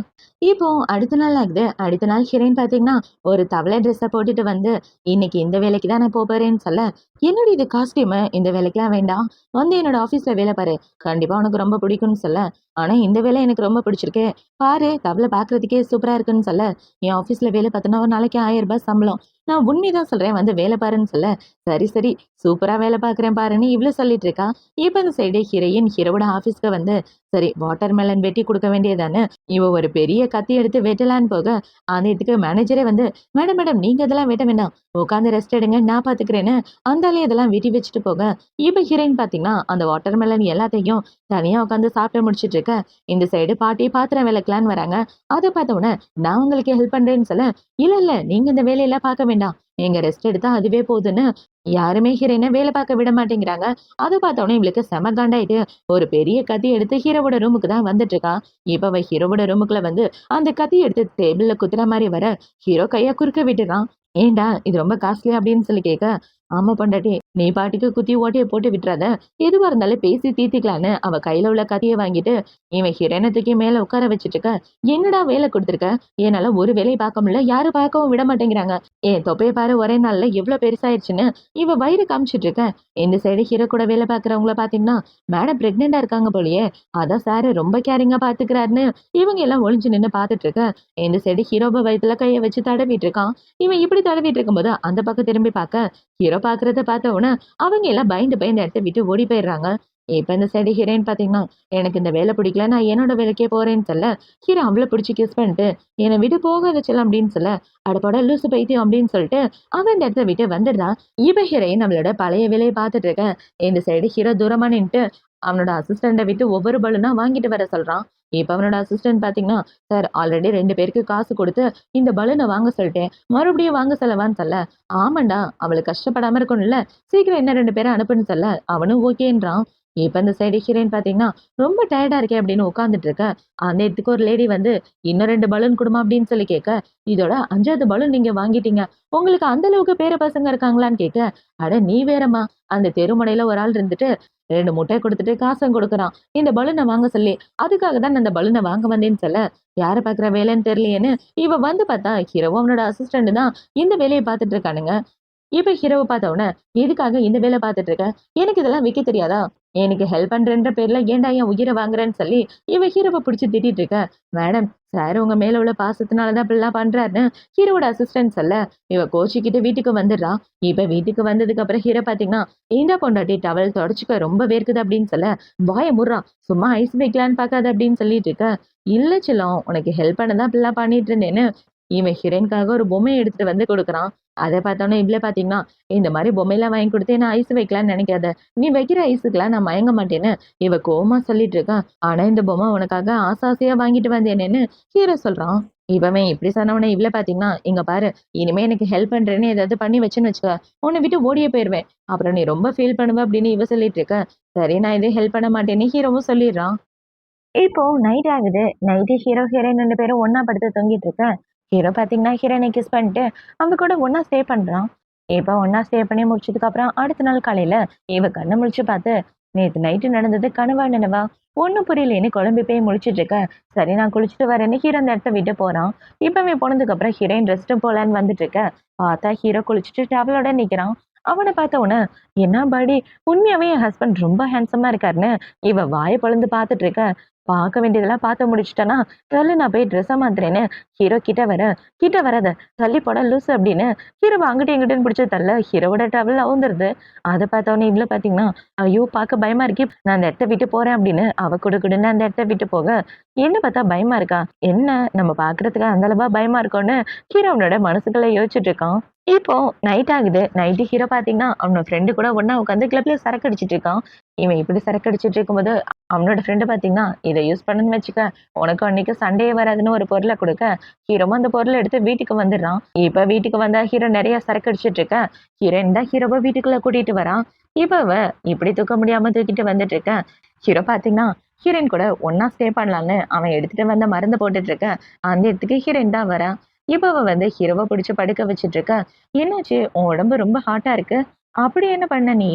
இப்போ அடுத்த நாள் ஆகுது. அடுத்த நாள் ஹீரோயின் பார்த்தீங்கன்னா, ஒரு தவளை ட்ரெஸ்ஸ போட்டுட்டு வந்து, "இன்னைக்கு இந்த வேலைக்கு தான் நான் போப்போறேன்னு" சொல்ல, "என்னடி இது காஸ்டியூமு? இந்த வேலைக்கெல்லாம் வேண்டாம். வந்து என்னோட ஆஃபீஸ்ல வேலை பாரு. கண்டிப்பா உனக்கு ரொம்ப பிடிக்கும்னு" சொல்ல, "ஆனா இந்த வேலை எனக்கு ரொம்ப பிடிச்சிருக்கு. பாரு தவளை பார்க்கறதுக்கே சூப்பரா இருக்குன்னு" சொல்ல, "என் ஆஃபீஸ்ல வேலை பார்த்தேன்னா ஒரு நாளைக்கு ரூ. 1000 சம்பளம். நான் உண்மைதான் சொல்றேன். வந்து வேலை பாருன்னு" சொல்ல, "சரி, சரி. சூப்பரா வேலை பார்க்குறேன் பாருன்னு" இவ்ளோ சொல்லிட்டு இருக்கா. இப்ப இந்த சைடு ஹீரோயின் ஹீரோவோட ஆஃபீஸ்க்கு வந்து, சரி வாட்டர் மெலன் வெட்டி குடுக்க வேண்டியது தானே. இவ ஒரு பெரிய கத்தி எடுத்து வெட்டலான்னு போக, அந்த இதுக்கு மேனேஜரே வந்து, "மேடம், மேடம் நீங்க இதெல்லாம் வெட்ட வேண்டாம். உட்காந்து ரெஸ்ட் எடுங்க. நான் பார்த்துக்கிறேன்னு" அந்த ஆளே இதெல்லாம் வெட்டி வச்சுட்டு போக, இப்ப ஹீரோயின் பார்த்தீங்கன்னா, அந்த வாட்டர் மெலன் எல்லாத்தையும் தனியா உட்காந்து சாப்பிட்டு முடிச்சுட்டு இருக்க, இந்த சைடு பாட்டி பாத்திரம் விளக்கலான்னு வராங்க. அத பார்த்த உடனே, "நான் உங்களுக்கு ஹெல்ப் பண்றேன்னு" சொல்ல, "இல்ல, இல்ல நீங்க இந்த வேலையெல்லாம் பார்க்க வேண்டாம். நீங்க ரெஸ்ட் எடுத்தா அதுவே போதுன்னு" யாருமே ஹீரோயின வேலை பார்க்க விட மாட்டேங்கிறாங்க. அத பார்த்த உடனே இவளுக்கு செம காண்டாயிட்டு, ஒரு பெரிய கத்தி எடுத்து ஹீரோவோட ரூமுக்கு தான் வந்துட்டு இருக்கா. இப்ப அவ ஹீரோவோட ரூமுக்குள்ள வந்து அந்த கத்திய எடுத்து டேபிள்ல குத்துற மாரி வர, ஹீரோ கைய குறுக்க விட்டுறான். "ஏன்டா இது ரொம்ப காஸ்ட்லி" அப்படின்னு சொல்லி கேட்க, "ஆமா பொண்டாட்டி, நீ பாட்டுக்கு குத்தி ஓட்டைய போட்டு விட்டுறாத. எதுவா இருந்தாலும் பேசி தீர்த்துக்கலான்னு" அவ கையில உள்ள கத்திய வாங்கிட்டு, இவன் ஹீரோயின தூக்கி மேல உட்கார வச்சுட்டு இருக்க, "என்னடா வேலை குடுத்துருக்க? என்னால ஒரு வேலையும் பார்க்க முடியல. யாரும் பார்க்கவும் விட மாட்டேங்கிறாங்க. என் தொப்பைய பாரு ஒரே நாள்ல எவ்ளோ பெருசாயிருச்சுன்னு" இவ வயிறு காமிச்சிட்டு இருக்க. இந்த சைடு ஹீரோ கூட வேலை பார்க்குறவங்கள பார்த்தீங்கன்னா, மேடம் பிரெக்னென்ட்டா இருக்காங்க போலயே. அதான் சார் ரொம்ப கேரிங்கா பார்த்துக்கிறாருன்னு இவங்க எல்லாம் ஒளிஞ்சு நின்னு பார்த்துட்டு இருக்க. இந்த சைடு ஹீரோவ வயித்துல கைய வச்சு தடவிட்டு இருக்கான். இவன் இப்படி தடவிட்டு இருக்கும்போது அந்த பக்கம் திரும்பி பார்க்க, ஹீரோ பார்க்கறத பார்த்த உடனே அவங்க எல்லாம் பயந்து பயந்து இடத்த விட்டு ஓடி போயிடுறாங்க. இப்ப இந்த சைடு ஹீரோயின் பார்த்தீங்கன்னா, எனக்கு இந்த வேலை பிடிக்கல. நான் என்னோட வேலைக்கே போறேன்னு சொல்ல, ஹீரோ அவள பிடிச்சு கிஸ் பண்ணிட்டு, "என்னை விட்டு போகாத செல்லம்" அப்படின்னு சொல்ல, "அட போடா லூசு பைத்தியம்" அப்படின்னு சொல்லிட்டு அவன் இந்த இடத்த விட்டு வந்துடுறா. இவ ஹீரோயின் நம்மளோட பழைய வேலைய பார்த்துட்டு இருக்க. இந்த சைடு ஹீரோ தூரமா நின்னுட்டு, அவனோட அசிஸ்டண்ட்ட விட்டு ஒவ்வொரு பலூனா வாங்கிட்டு வர சொல்றான். இப்ப அவனோட அசிஸ்டன்ட் பார்த்தீங்கன்னா, "சார் ஆல்ரெடி 2 பேருக்கு காசு குடுத்து இந்த பலூன வாங்க சொல்ட்டேன். மறுபடியும் வாங்க சொல்லவான்னு" சொல்ல, "ஆமாண்டா அவள கஷ்டப்படாம இருக்கணும்ல. சீக்கிரம் இன்னும் 2 பேர அனுப்புன்னு" சொல்ல, அவனும் ஓகேன்றான். இப்ப இந்த சைடு ஹீரோயின் பார்த்தீங்கன்னா, "ரொம்ப டயர்டா இருக்கேன்" அப்படின்னு உட்கார்ந்துட்டு இருக்க. அந்த இடத்துக்கு ஒரு லேடி வந்து, "இன்னும் 2 பலூன் குடும்மா" அப்படின்னு சொல்லி கேட்க, "இதோட 5வது பலூன் நீங்க வாங்கிட்டீங்க. உங்களுக்கு அந்த அளவுக்கு பேர பசங்க இருக்காங்களான்னு" கேட்க, "அட நீ வேறம்மா, அந்த தெருமுனையில ஒரு ஆள் இருந்துட்டு 2 முட்டாய் குடுத்துட்டு காசும் குடுக்குறான். இந்த பலூன வாங்க சொல்லி. அதுக்காக தான் நான் இந்த பலூன வாங்க வந்தேன்னு" சொல்ல, யார பார்க்குற வேலைன்னு தெரியலையேன்னு இவ வந்து பார்த்தா ஹீரோவும் அவனோட அசிஸ்டண்ட் தான் இந்த வேலைய பார்த்துட்டு இருக்கானுங்க. இப்ப ஹீரோவ பார்த்த உடனே, "எதுக்காக இந்த வேல பார்த்துட்டு இருக்க? எனக்கு இதெல்லாம் வைக்க தெரியாதா? எனக்கு ஹெல்ப் பண்றேன்ற பேர்ல ஏன்டா என் உயிர வாங்குறேன்னு" சொல்லி இவ ஹீரோவ புடிச்சு திட்டிட்டு இருக்க. "மேடம், சார் உங்க மேல உள்ள பாசத்தினால தான் இப்படிலாம் பண்றாருன்னு" ஹீரோவோட அசிஸ்டன்ட் சொல்ல, இவ கோச்சிக்கிட்டு வீட்டுக்கு வந்துடுறா. இப்ப வீட்டுக்கு வந்ததுக்கு அப்புறம் ஹீரோ பார்த்தீங்கன்னா, "இந்தா பொண்டாட்டி டவல் தொடச்சுக்க ரொம்ப வேர்க்குது" அப்படின்னு சொல்ல, "வாய மூடுறா! சும்மா ஐஸ் வைக்கலான்னு பார்க்காத" அப்படின்னு சொல்லிட்டு இருக்க. "இல்ல செல்லம், உனக்கு ஹெல்ப் பண்ண தான் இப்படிலாம் பண்ணிட்டு இருந்தேன்னு" இவன் ஹீரோயினுக்காக ஒரு பொம்மைய எடுத்துட்டு வந்து குடுக்குறான். அத பார்த்தோனே இவளே பார்த்தீங்கன்னா, "இந்த மாரி பொம்மைலாம் வாங்கி குடுத்து என்ன ஐஸ் வைக்கலான்னு நெனைக்காத. நீ வைக்கிற ஐஸுக்குலாம் நான் மயங்க மாட்டேன்னு" இவ கோவமா சொல்லிட்டு இருக்கா. "ஆனா இந்த பொம்மை உனக்காக ஆசை ஆசையா வாங்கிட்டு வந்தேனேன்னு" ஹீரோ சொல்றான். இவன் இப்படி சொன்னவுனே இவளே பார்த்தீங்கன்னா, "இங்க பாரு, இனிமே எனக்கு ஹெல்ப் பண்றேன்னு ஏதாவது பண்ணி வச்சேன்னு வச்சுக்க, உன்ன விட்டு ஓடியே போயிருவேன். அப்புறம் நீ ரொம்ப ஃபீல் பண்ணுவ" அப்படின்னு இவ சொல்லிட்டு இருக்க. சரி நான் எதுவும் ஹெல்ப் பண்ண மாட்டேன்னு ஹீரோவும் சொல்லிடுறான். இப்போ நைட் ஆகுது. நைட்டு ஹீரோ, ஹீரோயின் 2 பேரும் ஒண்ணா படுத்து தூங்கிட்டு இருக்க. ஹீரோ பார்த்தீங்கன்னா, ஹீரோயின கிஸ் பண்ணிட்டு, அவங்க கூட ஒண்ணா ஸ்டே பண்றான். இப்போ ஒண்ணா ஸ்டே பண்ணி முடிச்சதுக்கப்புறம், அடுத்த நாள் காலையில இவ கண்ண முழிச்சு பார்த்து, நேத்து நைட்டு நடந்தது கனவா நனவா? ஒண்ணும் புரியலேன்னு குழம்பி போய் முழிச்சுட்டு இருக்க. சரி நான் குளிச்சுட்டு வரேன்னு ஹீரோ அந்த இடத்த விட்டு போறான். இப்ப இவன் போனதுக்கப்புறம் ஹீரோயின் ரெஸ்ட் ரூம் போலான்னு வந்துட்டு இருக்க. பார்த்தா ஹீரோ குளிச்சுட்டு டவலோட நிக்கிறான். அவன பார்த்த உடனே, "என்ன பாடி, உண்மையாவே என் ஹஸ்பண்ட் ரொம்ப ஹேண்ட்ஸமா இருக்காருன்னு" இவ வாய பொளந்து பார்த்துட்டு இருக்க. பார்க்க வேண்டியதெல்லாம் பார்த்து முடிச்சுட்டனா, "தள்ளு நான் போய் ட்ரெஸ்ஸ மாத்துறேன்னு" ஹீரோ கிட்ட வர, "கிட்ட வராத, தள்ளி போடா லூசு" அப்படின்னு ஹீரோவ அங்கிட்டும் இங்கிட்டுன்னு பிடிச்சு தள்ள, ஹீரோவோட டவல் அவுந்துருது. அத பார்த்தோனே இவள பார்த்தீங்கன்னா, "ஐயோ! பார்க்க பயமா இருக்கே, நான் அந்த இடத்த விட்டு போறேன்" அப்படின்னு அவ குடுகுடுன்னு அந்த இடத்த விட்டு போக, என்ன பார்த்தா பயமா இருக்கா? என்ன நம்ம பார்க்கறதுக்கு அந்த அளவா பயமா இருக்கோன்னு ஹீரோ அவனோட மனசுக்குள்ள யோசிச்சுட்டு இருக்கான். இப்போ நைட் ஆகுது. நைட்டு ஹீரோ பார்த்தீங்கன்னா, அவனோட ஃப்ரெண்டு கூட ஒண்ணா உட்காந்து கிளப்ல சரக்கு அடிச்சிட்டு இருக்கான். இவன் இப்படி சரக்கு அடிச்சிட்டு இருக்கும்போது, அவனோட ஃப்ரெண்டு பார்த்தீங்கன்னா, "இத யூஸ் பண்ணன்னு வச்சுக்க, உனக்கும் அன்னைக்கும் சண்டையே வராதுன்னு" ஒரு பொருள குடுக்க, ஹீரோவும் அந்த பொருள எடுத்து வீட்டுக்கு வந்துடுறான். இப்ப வீட்டுக்கு வந்தா ஹீரோ நெறைய சரக்கு அடிச்சிட்டு இருக்க, ஹீரோயின் தான் ஹீரோவ வீட்டுக்குள்ள கூட்டிட்டு வரான். இப்ப அவ இப்படி தூக்க முடியாம தூக்கிட்டு வந்துட்டு இருக்க, ஹீரோ பார்த்தீங்கன்னா, ஹீரோயின் கூட ஒண்ணா ஸ்டே பண்ணலான்னு அவன் எடுத்துட்டு வந்த மருந்த போட்டுட்டு இருக்க, அந்த இடத்துக்கு ஹீரோயின் தான் வரா. இப்ப அவ வந்து ஹீரோவ புடிச்சு படுக்க வச்சுட்டு இருக்க, "என்னாச்சு? உன் உடம்பு ரொம்ப ஹாட்டா இருக்கு. அப்படி என்ன பண்ண நீ?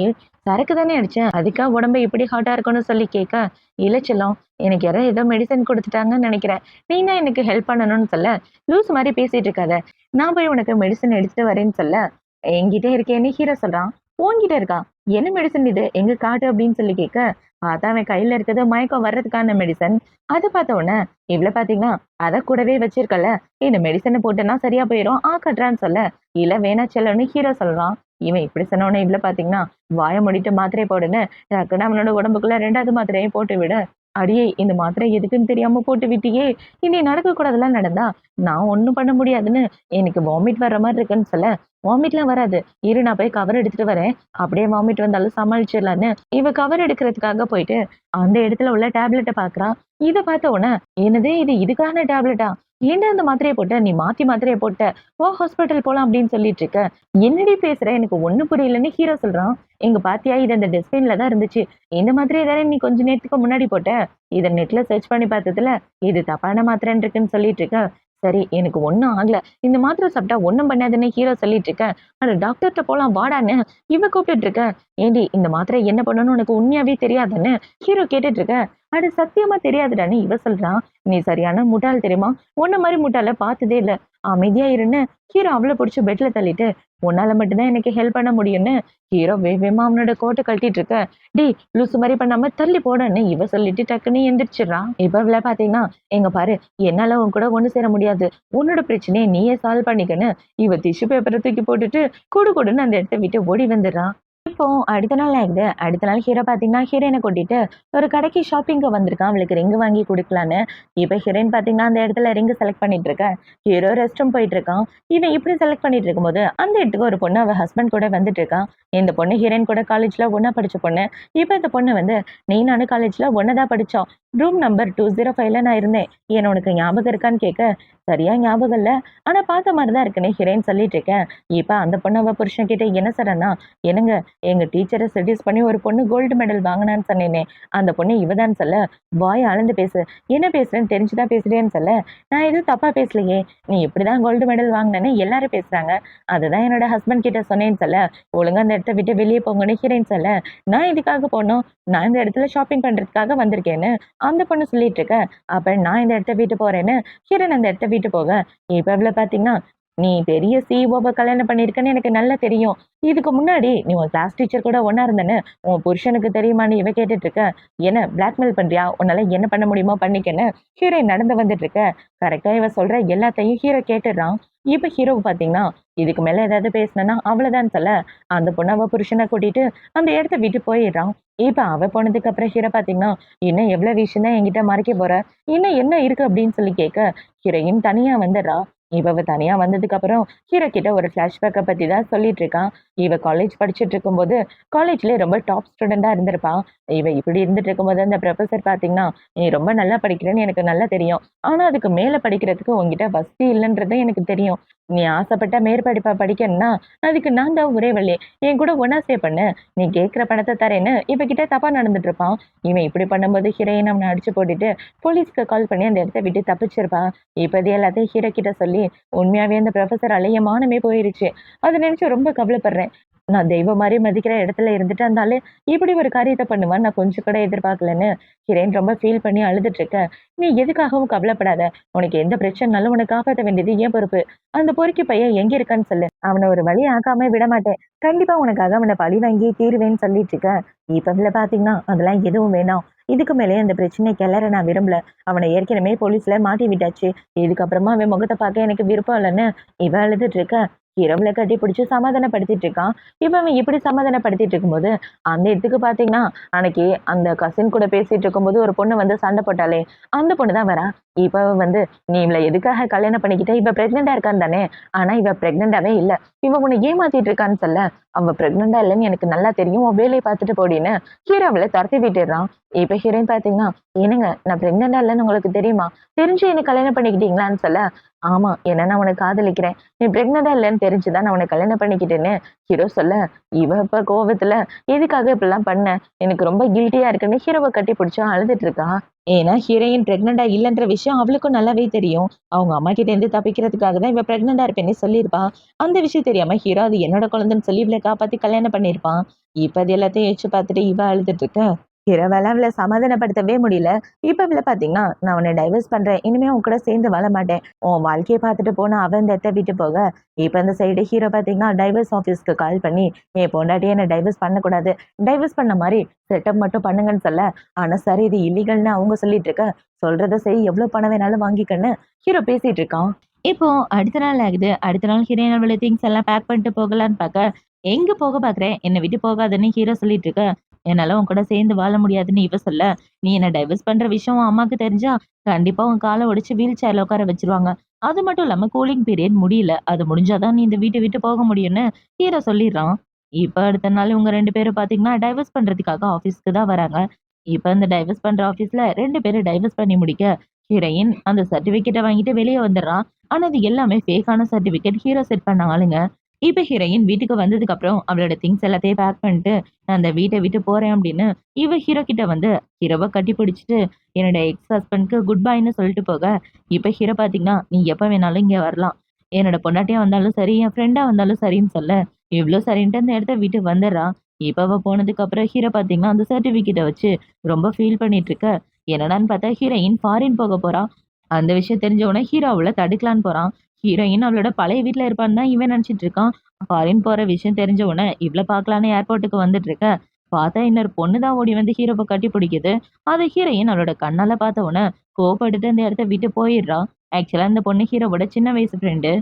சரக்கு தானே அடிச்சேன். அதுக்கா உடம்பு இப்படி ஹாட்டா இருக்கும்னு சொல்லி கேட்க, இல்ல செல்லம். எனக்கு யாரோ ஏதோ மெடிசின் குடுத்துட்டாங்கன்னு நெனைக்கிறேன். நீ தான் எனக்கு ஹெல்ப் பண்ணணும்னு சொல்ல, லூசு மாரி பேசிட்டு இருக்காத. நான் போய் உனக்கு மெடிசின் எடுத்துட்டு வரேன்னு சொல்ல, என்கிட்ட இருக்கேன்னு ஹீரோ சொல்றான். உன்கிட்ட இருக்கா? என்ன மெடிசின் இது? எங்க காட்டு அப்படின்னு சொல்லி கேட்க, அதான் அவன் கையில இருக்கிறது மயக்கம் வர்றதுக்கான மெடிசன். அத பார்த்த உடனே, இவ்ள பார்த்தீங்கன்னா, அத கூடவே வச்சிருக்கல்ல. இந்த மெடிசன போட்டேன்னா சரியா போயிரும். கட்டுறான்னு சொல்ல, இல்ல வேணா செல்லம்னு ஹீரோ சொல்றான். இவன் இப்படி சொன்ன உடனே இவ்ள பார்த்தீங்கன்னா, வாய மூடிட்டு மாத்திரைய போடுன்னு, டக்குன்னு அவனோட உடம்புக்குள்ள 2வது மாத்திரையும் போட்டு விட, அடியே இந்த மாத்திரை எதுக்குன்னு தெரியாம போட்டு விட்டியே! இனி நடக்கக்கூடாதெல்லாம் நடந்தா, நான் ஒண்ணும் பண்ண முடியாதுன்னு, எனக்கு வாமிட் வர்ற மாரி இருக்குன்னு சொல்ல, வாமிட்லாம் வராது. இரு நான் போய் கவர் எடுத்துட்டு வரேன். அப்படியே வாமிட் வந்தாலும் சமாளிச்சிடலான்னு, இவ கவர் எடுக்கிறதுக்காக போயிட்டு, அந்த இடத்துல உள்ள டேப்லெட்ட பார்க்குறா. இத பார்த்த உடனே, என்னது இது இதுக்கான டேப்லெட்டா? ஏன்டா இந்த மாத்திரைய போட்ட? நீ மாத்தி மாத்திரைய போட்ட. வா ஹாஸ்பிட்டல் போலாம் அப்படின்னு சொல்லிட்டு இருக்க. என்னடி பேசுற? எனக்கு ஒண்ணும் புரியலன்னு ஹீரோ சொல்றான். "இங்க பாத்தியா? இது அந்த டஸ்ட்பின்ல தான் இருந்துச்சு. இந்த மாத்திரைய தானே நீ கொஞ்ச நேரத்துக்கு முன்னாடி போட்ட. இத நெட்ல சர்ச் பண்ணி பார்த்ததுல, இது தப்பான மாத்திரைன்னு இருக்குன்னு சொல்லிட்டு இருக்க. சரி, எனக்கு ஒண்ணும் ஆகல. இந்த மாத்திரை சாப்பிட்டா ஒண்ணும் பண்ணாதுன்னு ஹீரோ சொல்லிட்டு இருக்க. அட டாக்டர்ட்ட போலாம் வாடான்னு இவ கூப்பிட்டுட்டு இருக்க. ஏண்டி இந்த மாத்திரை என்ன பண்ணும்னு உனக்கு உண்மையாவே தெரியாதான்னு ஹீரோ கேட்டுட்டு இருக்க. அட சத்தியமா தெரியாதுடான்னு இவ சொல்றான். நீ சரியான முட்டாள் தெரியுமா? உன்ன மாரி முட்டாள பார்த்ததே இல்ல. அமைதியா இருன்னு ஹீரோ அவள புடிச்சு பெட்ல தள்ளிட்டு, உன்னால மட்டும் தான் எனக்கு ஹெல்ப் பண்ண முடியும்னு ஹீரோ வேகமா அவனோட கோட்ட கழட்டிட்டு இருக்க. டேய் லூசு மாரி பண்ணாம தள்ளி போடான்னு இவ சொல்லிட்டு டக்குன்னு எந்திரிச்சிடுறான். இப்ப இவள பாத்தீங்கன்னா, எங்க பாரு என்னால உன் கூட ஒண்ணு சேர முடியாது. உன்னோட பிரச்சனைய நீயே சால்வ் பண்ணிக்கன்னு இவ டிஷ்யூ பேப்பர தூக்கி போட்டுட்டு குடு குடுன்னு அந்த இடத்த விட்டு ஓடி வந்துடுறா. இப்போ அடுத்த நாள் ஆயிடுது. அடுத்த நாள் ஹீரோ பார்த்தீங்கன்னா, ஹீரோயின கூட்டிட்டு ஒரு கடைக்கு ஷாப்பிங்க்கு வந்திருக்கான். அவளுக்கு ரிங் வாங்கி குடுக்கலான்னு. இப்ப ஹீரோயின் பார்த்தீங்கன்னா, அந்த இடத்துல ரிங் செலக்ட் பண்ணிட்டு இருக்கா. ஹீரோ ரெஸ்ட் ரூம் போயிட்டு இருக்கான். இவன் இப்படி செலக்ட் பண்ணிட்டு இருக்கும்போது, அந்த இடத்துக்கு ஒரு பொண்ணு அவ ஹஸ்பண்ட் கூட வந்துட்டு இருக்கா. இந்த பொண்ணு ஹீரோயின் கூட காலேஜ்ல ஒண்ணா படிச்ச பொண்ணு. இப்ப இந்த பொண்ணு வந்து, "நீ நானும் காலேஜ்ல ஒண்ணா தான் படிச்சோம். ரூம் நம்பர் 205ல நான் இருந்தேன். என்ன உனக்கு ஞாபகம் இருக்கான்னு?" கேட்க, "சரியா ஞாபகம் இல்ல. ஆனா பார்த்த மாரி தான் இருக்குன்னு" ஹீரோயின் சொல்லிட்டு இருக்கேன். இப்ப அந்த பொண்ணு அவ புருஷன்கிட்ட என்ன சொல்றான்னா, "என்னங்க எங்க டீச்சர செட்யூஸ் பண்ணி ஒரு பொண்ணு கோல்டு மெடல் வாங்குனான்னு சொன்னேனே, அந்த பொண்ணு இவ சொல்ல, வாய அளந்து பேசு. என்ன பேசுறேன்னு தெரிஞ்சு தான் பேசுறியான்னு சொல்ல, நான் எதுவும் தப்பா பேசலையே. நீ இப்படிதான் கோல்டு மெடல் வாங்குனேன்னு எல்லாரும் பேசுறாங்க. அதுதான் என்னோட ஹஸ்பண்ட் கிட்ட சொன்னேன்னு சொல்ல, ஒழுங்கா அந்த இடத்த விட்டு வெளிய போங்கன்னு ஹீரோயின் சொல்ல, நான் இதுக்காக போனோம். நான் இந்த இடத்துல ஷாப்பிங் பண்றதுக்காக வந்திருக்கேன்னு அந்த பொண்ணு சொல்லிட்டு இருக்க. அப்ப நான் இந்த இடத்த விட்டு போறேன்னு ஹீரோயின் அந்த இடத்த விட்டு போக, இப்ப இவ்வளவு பாத்தீங்கன்னா, நீ பெரிய சிஇஓவ கல்யாணம் பண்ணியிருக்கன்னு எனக்கு நல்லா தெரியும். இதுக்கு முன்னாடி நீ உன் கிளாஸ் டீச்சர் கூட ஒண்ணா இருந்தேன்னு உன் புருஷனுக்கு தெரியுமான்னு இவ கேட்டுட்டு இருக்க. என்ன பிளாக்மெயில் பண்றியா? உன்னால என்ன பண்ண முடியுமோ பண்ணிக்கன்னு ஹீரோயின் நடந்து வந்துட்டு இருக்க. கரெக்ட்டா இவ சொல்ற எல்லாத்தையும் ஹீரோ கேட்டுடுறான். இப்ப ஹீரோவ பாத்தீங்கன்னா, இதுக்கு மேல ஏதாவது பேசினேன்னா அவ்வளவுதான் சொல்ல, அந்த பொண்ணு அவ புருஷனை கூட்டிட்டு அந்த இடத்த விட்டு போயிடுறான். இப்ப அவ போனதுக்கு அப்புறம் ஹீரோ பாத்தீங்கன்னா, இன்னும் எவ்வளவு விஷயம் தான் என்கிட்ட மறைக்க போற? இன்னும் என்ன இருக்கு அப்படின்னு சொல்லி கேட்க, ஹீரோயின் தனியா வந்துடுறா. இப்ப அவ தனியா வந்ததுக்கு அப்புறம் ஹீரோ கிட்ட ஒரு ஃபிளாஷ்பேக்க பத்தி தான் சொல்லிட்டு இருக்கான். இவ காலேஜ் படிச்சுட்டு இருக்கும்போது, காலேஜ்லயே ரொம்ப டாப் ஸ்டூடெண்டா இருந்திருப்பா. இவ இப்படி இருந்துட்டு இருக்கும்போது அந்த புரொஃபசர் பார்த்தீங்கன்னா, "நீ ரொம்ப நல்லா படிக்கிறன்னு எனக்கு நல்லா தெரியும். ஆனா அதுக்கு மேல படிக்கிறதுக்கு உன்கிட்ட வசதி இல்லன்றது எனக்கு தெரியும். நீ ஆசைப்பட்ட மேற்படிப்பா படிக்கணும்னா, அதுக்கு நான் தான் ஒரே வழி. என் கூட ஒண்ணா ஸ்டே பண்ணு. நீ கேட்கிற பணத்த தரேன்னு" இவகிட்ட தப்பா நடந்துட்டு இருப்பான். இவன் இப்படி பண்ணும்போது ஹீரோயின் அவன அடிச்சு போட்டுட்டு, போலீஸ்க்கு கால் பண்ணி அந்த இடத்த விட்டு தப்பிச்சிருப்பா. இப்ப இது எல்லாத்தையும் ஹீரோ கிட்ட சொல்லி, உண்மையாவே அந்த புரொஃபசரால என் மானமே போயிருச்சு. அத நினைச்சு ரொம்ப கவலைப்படுறேன். நான் தெய்வம் மாரி மதிக்கிற இடத்துல இருந்துட்டு அந்த ஆளு இப்படி ஒரு காரியத்த பண்ணுவான்னு நான் கொஞ்சம் கூட எதிர்பார்க்கலன்னு ஹீரோயின் ரொம்ப ஃபீல் பண்ணி அழுதுட்டு இருக்க. "நீ எதுக்காகவும் கவலைப்படாத. உனக்கு எந்த பிரச்சனைனாலும் உன்ன காப்பாத்த வேண்டியது என் பொறுப்பு. அந்த பொறுக்கி பையன் எங்க இருக்கான்னு சொல்லு. அவன ஒரு வழி ஆக்காம விடமாட்டேன். கண்டிப்பா உனக்காக அவன பழி வாங்கி தீருவேன்னு" சொல்லிட்டு இருக்க. இப்ப இதுல பாத்தீங்கன்னா, அதெல்லாம் எதுவும் வேணாம். இதுக்கு மேலே அந்த பிரச்சனை கிளற நான் விரும்பல. அவன ஏற்கனவே போலீஸ்ல மாட்டி விட்டாச்சு. இதுக்கப்புறமா அவன் முகத்த பார்க்க எனக்கு விருப்பம் இல்லன்னு இவ அழுதுட்டு இருக்க. ஹீரோவ கட்டி பிடிச்சு சமாதானப்படுத்திட்டு இருக்கான். இப்ப அவன் இப்படி சமாதானப்படுத்திட்டு இருக்கும்போது, அந்த இடத்துக்கு பார்த்தீங்கன்னா, அன்னைக்கு அந்த கசின் கூட பேசிட்டு இருக்கும்போது ஒரு பொண்ணு வந்து சண்டை போட்டாளே, அந்த பொண்ணு தான் வரா. இப்ப அவ வந்து, "நீ இவள எதுக்காக கல்யாணம் பண்ணிக்கிட்ட? இவ பிரெக்னன்ட்டா இருக்கான்னு தானே?" ஆனா இவ பிரெக்னன்ட்டாவே இல்ல. இவ உன்ன ஏமாத்திட்டு இருக்கான்னு சொல்ல, "அவ பிரெக்னன்ட்டா இல்லன்னு எனக்கு நல்லா தெரியும். உன் வேலைய பார்த்துட்டு போடின்னு" ஹீரோ அவள துரத்தி விட்டுடுறான். இப்ப ஹீரோயின் பார்த்தீங்கன்னா, "என்னங்க நான் பிரெக்னன்ட்டா இல்லன்னு உங்களுக்கு தெரியுமா? தெரிஞ்சு என்ன கல்யாணம் பண்ணிக்கிட்டீங்களான்னு" சொல்ல, ஆமா. ஏன்னா நான் உன்ன காதலிக்கிறேன். நீ பிரெக்னன்ட்டா இல்லன்னு தெரிஞ்சு தான் நான் உன்ன கல்யாணம் பண்ணிக்கிட்டேன்னு ஹீரோ சொல்ல, இவ இப்ப கோவத்துல எதுக்காக இப்படிலாம் பண்ண? எனக்கு ரொம்ப கில்ட்டியா இருக்குன்னு ஹீரோவ கட்டி பிடிச்சு அழுதுட்டு இருக்கா. ஏன்னா ஹீரோயின் பிரெக்னன்ட்டா இல்லன்ற விஷயம் அவளுக்கும் நல்லாவே தெரியும். அவங்க அம்மா கிட்ட இருந்து தப்பிக்கிறதுக்காக தான் இவ பிரெக்னன்ட்டா இருப்பேன்னே சொல்லியிருப்பா. அந்த விஷயம் தெரியாம ஹீரோ அது என்னோட குழந்தைன்னு சொல்லி இவள காப்பாத்தி கல்யாணம் பண்ணியிருப்பான். இப்ப அது எல்லாத்தையும் யோசிச்சு பார்த்துட்டு இவ அழுதுட்டு இருக்க. ஹீரோவால அவள சமாதானப்படுத்தவே முடியல. இப்ப இவள பார்த்தீங்கன்னா, நான் உன்ன டைவர்ஸ் பண்றேன். இனிமே உன் கூட சேர்ந்து வாழ மாட்டேன். உன் வாழ்க்கைய பார்த்துட்டு போன அவ இந்த இடத்த விட்டு போக, இப்ப இந்த சைடு ஹீரோ பார்த்தீங்கன்னா, டைவர்ஸ் ஆஃபீஸ்க்கு கால் பண்ணி, என் பொண்டாட்டிய என்ன டைவர்ஸ் பண்ணக்கூடாது. டைவர்ஸ் பண்ண மாரி செட்டப் மட்டும் பண்ணுங்கன்னு சொல்ல, ஆனா சரி இது இல்லீகல்ன்னு அவங்க சொல்லிட்டு இருக்க, சொல்றத செய் எவ்ளோ பணம் வேணாலும் வாங்கிக்கன்னு ஹீரோ பேசிட்டு இருக்கான். இப்போ அடுத்த நாள் ஆகுது. அடுத்த நாள் ஹீரோயின் அவளோட திங்ஸ் எல்லாம் பேக் பண்ணிட்டு போகலான்னு பார்க்க, எங்க போக பார்க்குறேன்? என்ன விட்டு போகாதன்னு ஹீரோ சொல்லிட்டு இருக்க, என்னால உன் கூட சேர்ந்து வாழ முடியாதுன்னு இவ சொல்ல, நீ என்ன டைவர்ஸ் பண்ற விஷயம் உன் அம்மாக்கு தெரிஞ்சா, கண்டிப்பா உன் கால உடைச்சு வீல் சேர்ல உட்கார வச்சுருவாங்க. அது மட்டும் இல்லாம கூலிங் பீரியட் முடியல. அது முடிஞ்சா தான் நீ இந்த வீட்ட விட்டு போக முடியும்னு ஹீரோ சொல்லிர்றான். இப்ப அடுத்த நாள் இவங்க 2 பேரும் பார்த்தீங்கன்னா, டைவர்ஸ் பண்றதுக்காக ஆஃபீஸ்க்கு தான் வராங்க. இப்ப அந்த டைவர்ஸ் பண்ற ஆஃபீஸ்ல 2 பேரும் டைவர்ஸ் பண்ணி முடிக்க, ஹீரோயின் அந்த சர்டிபிகேட்ட வாங்கிட்டு வெளிய வந்துர்றா. ஆனா அது எல்லாமே ஃபேக்கான சர்டிபிகேட் ஹீரோ செட் பண்ண ஆளுங்க. இப்ப ஹீரோயின் வீட்டுக்கு வந்ததுக்கு அப்புறம் அவளோட திங்ஸ் எல்லாத்தையும் பேக் பண்ணிட்டு, நான் அந்த வீட்ட விட்டு போறேன் அப்படின்னு, இவ ஹீரோ கிட்ட வந்து ஹீரோவ கட்டி பிடிச்சுட்டு, என்னோட எக்ஸ் ஹஸ்பண்ட்க்கு குட் பைன்னு சொல்லிட்டு போக, இப்ப ஹீரோ பார்த்தீங்கன்னா, "நீ எப்ப வேணாலும் இங்க வரலாம். என்னோட பொண்டாட்டியா வந்தாலும் சரி, என் ஃப்ரெண்டா வந்தாலும் சரின்னு" சொல்ல, இவ்ளோ சரின்ட்டு அந்த இடத்த விட்டு வந்துர்றா. இப்ப அவ போனதுக்கு அப்புறம் ஹீரோ பார்த்தீங்கன்னா, அந்த சர்டிபிகேட்ட வச்சு ரொம்ப ஃபீல் பண்ணிட்டு இருக்க, என்னடான்னு பார்த்தா ஹீரோயின் ஃபாரின் போக போறா. அந்த விஷயம் தெரிஞ்ச உடனே ஹீரோ அவள தடுக்கலான்னு போறான். ஹீரோயின் அவளோட பழைய வீட்ல இருப்பான்னு தான் இவன் நெனச்சுட்டு இருக்கான். ஃபாரின் போற விஷயம் தெரிஞ்ச உடனே இவ்ள பார்க்கலான்னு ஏர்போர்ட்டுக்கு வந்துட்டு இருக்க, பார்த்தா இன்னொரு பொண்ணு தான் ஓடி வந்து ஹீரோவ கட்டி பிடிக்குது. அத ஹீரோயின் அவளோட கண்ணால பார்த்த உடனே கோவப்பட்டுட்டு அந்த இடத்த விட்டு போயிடுறா. ஆக்சுவலா இந்த பொண்ணு ஹீரோவோட சின்ன வயசு ஃப்ரெண்டு.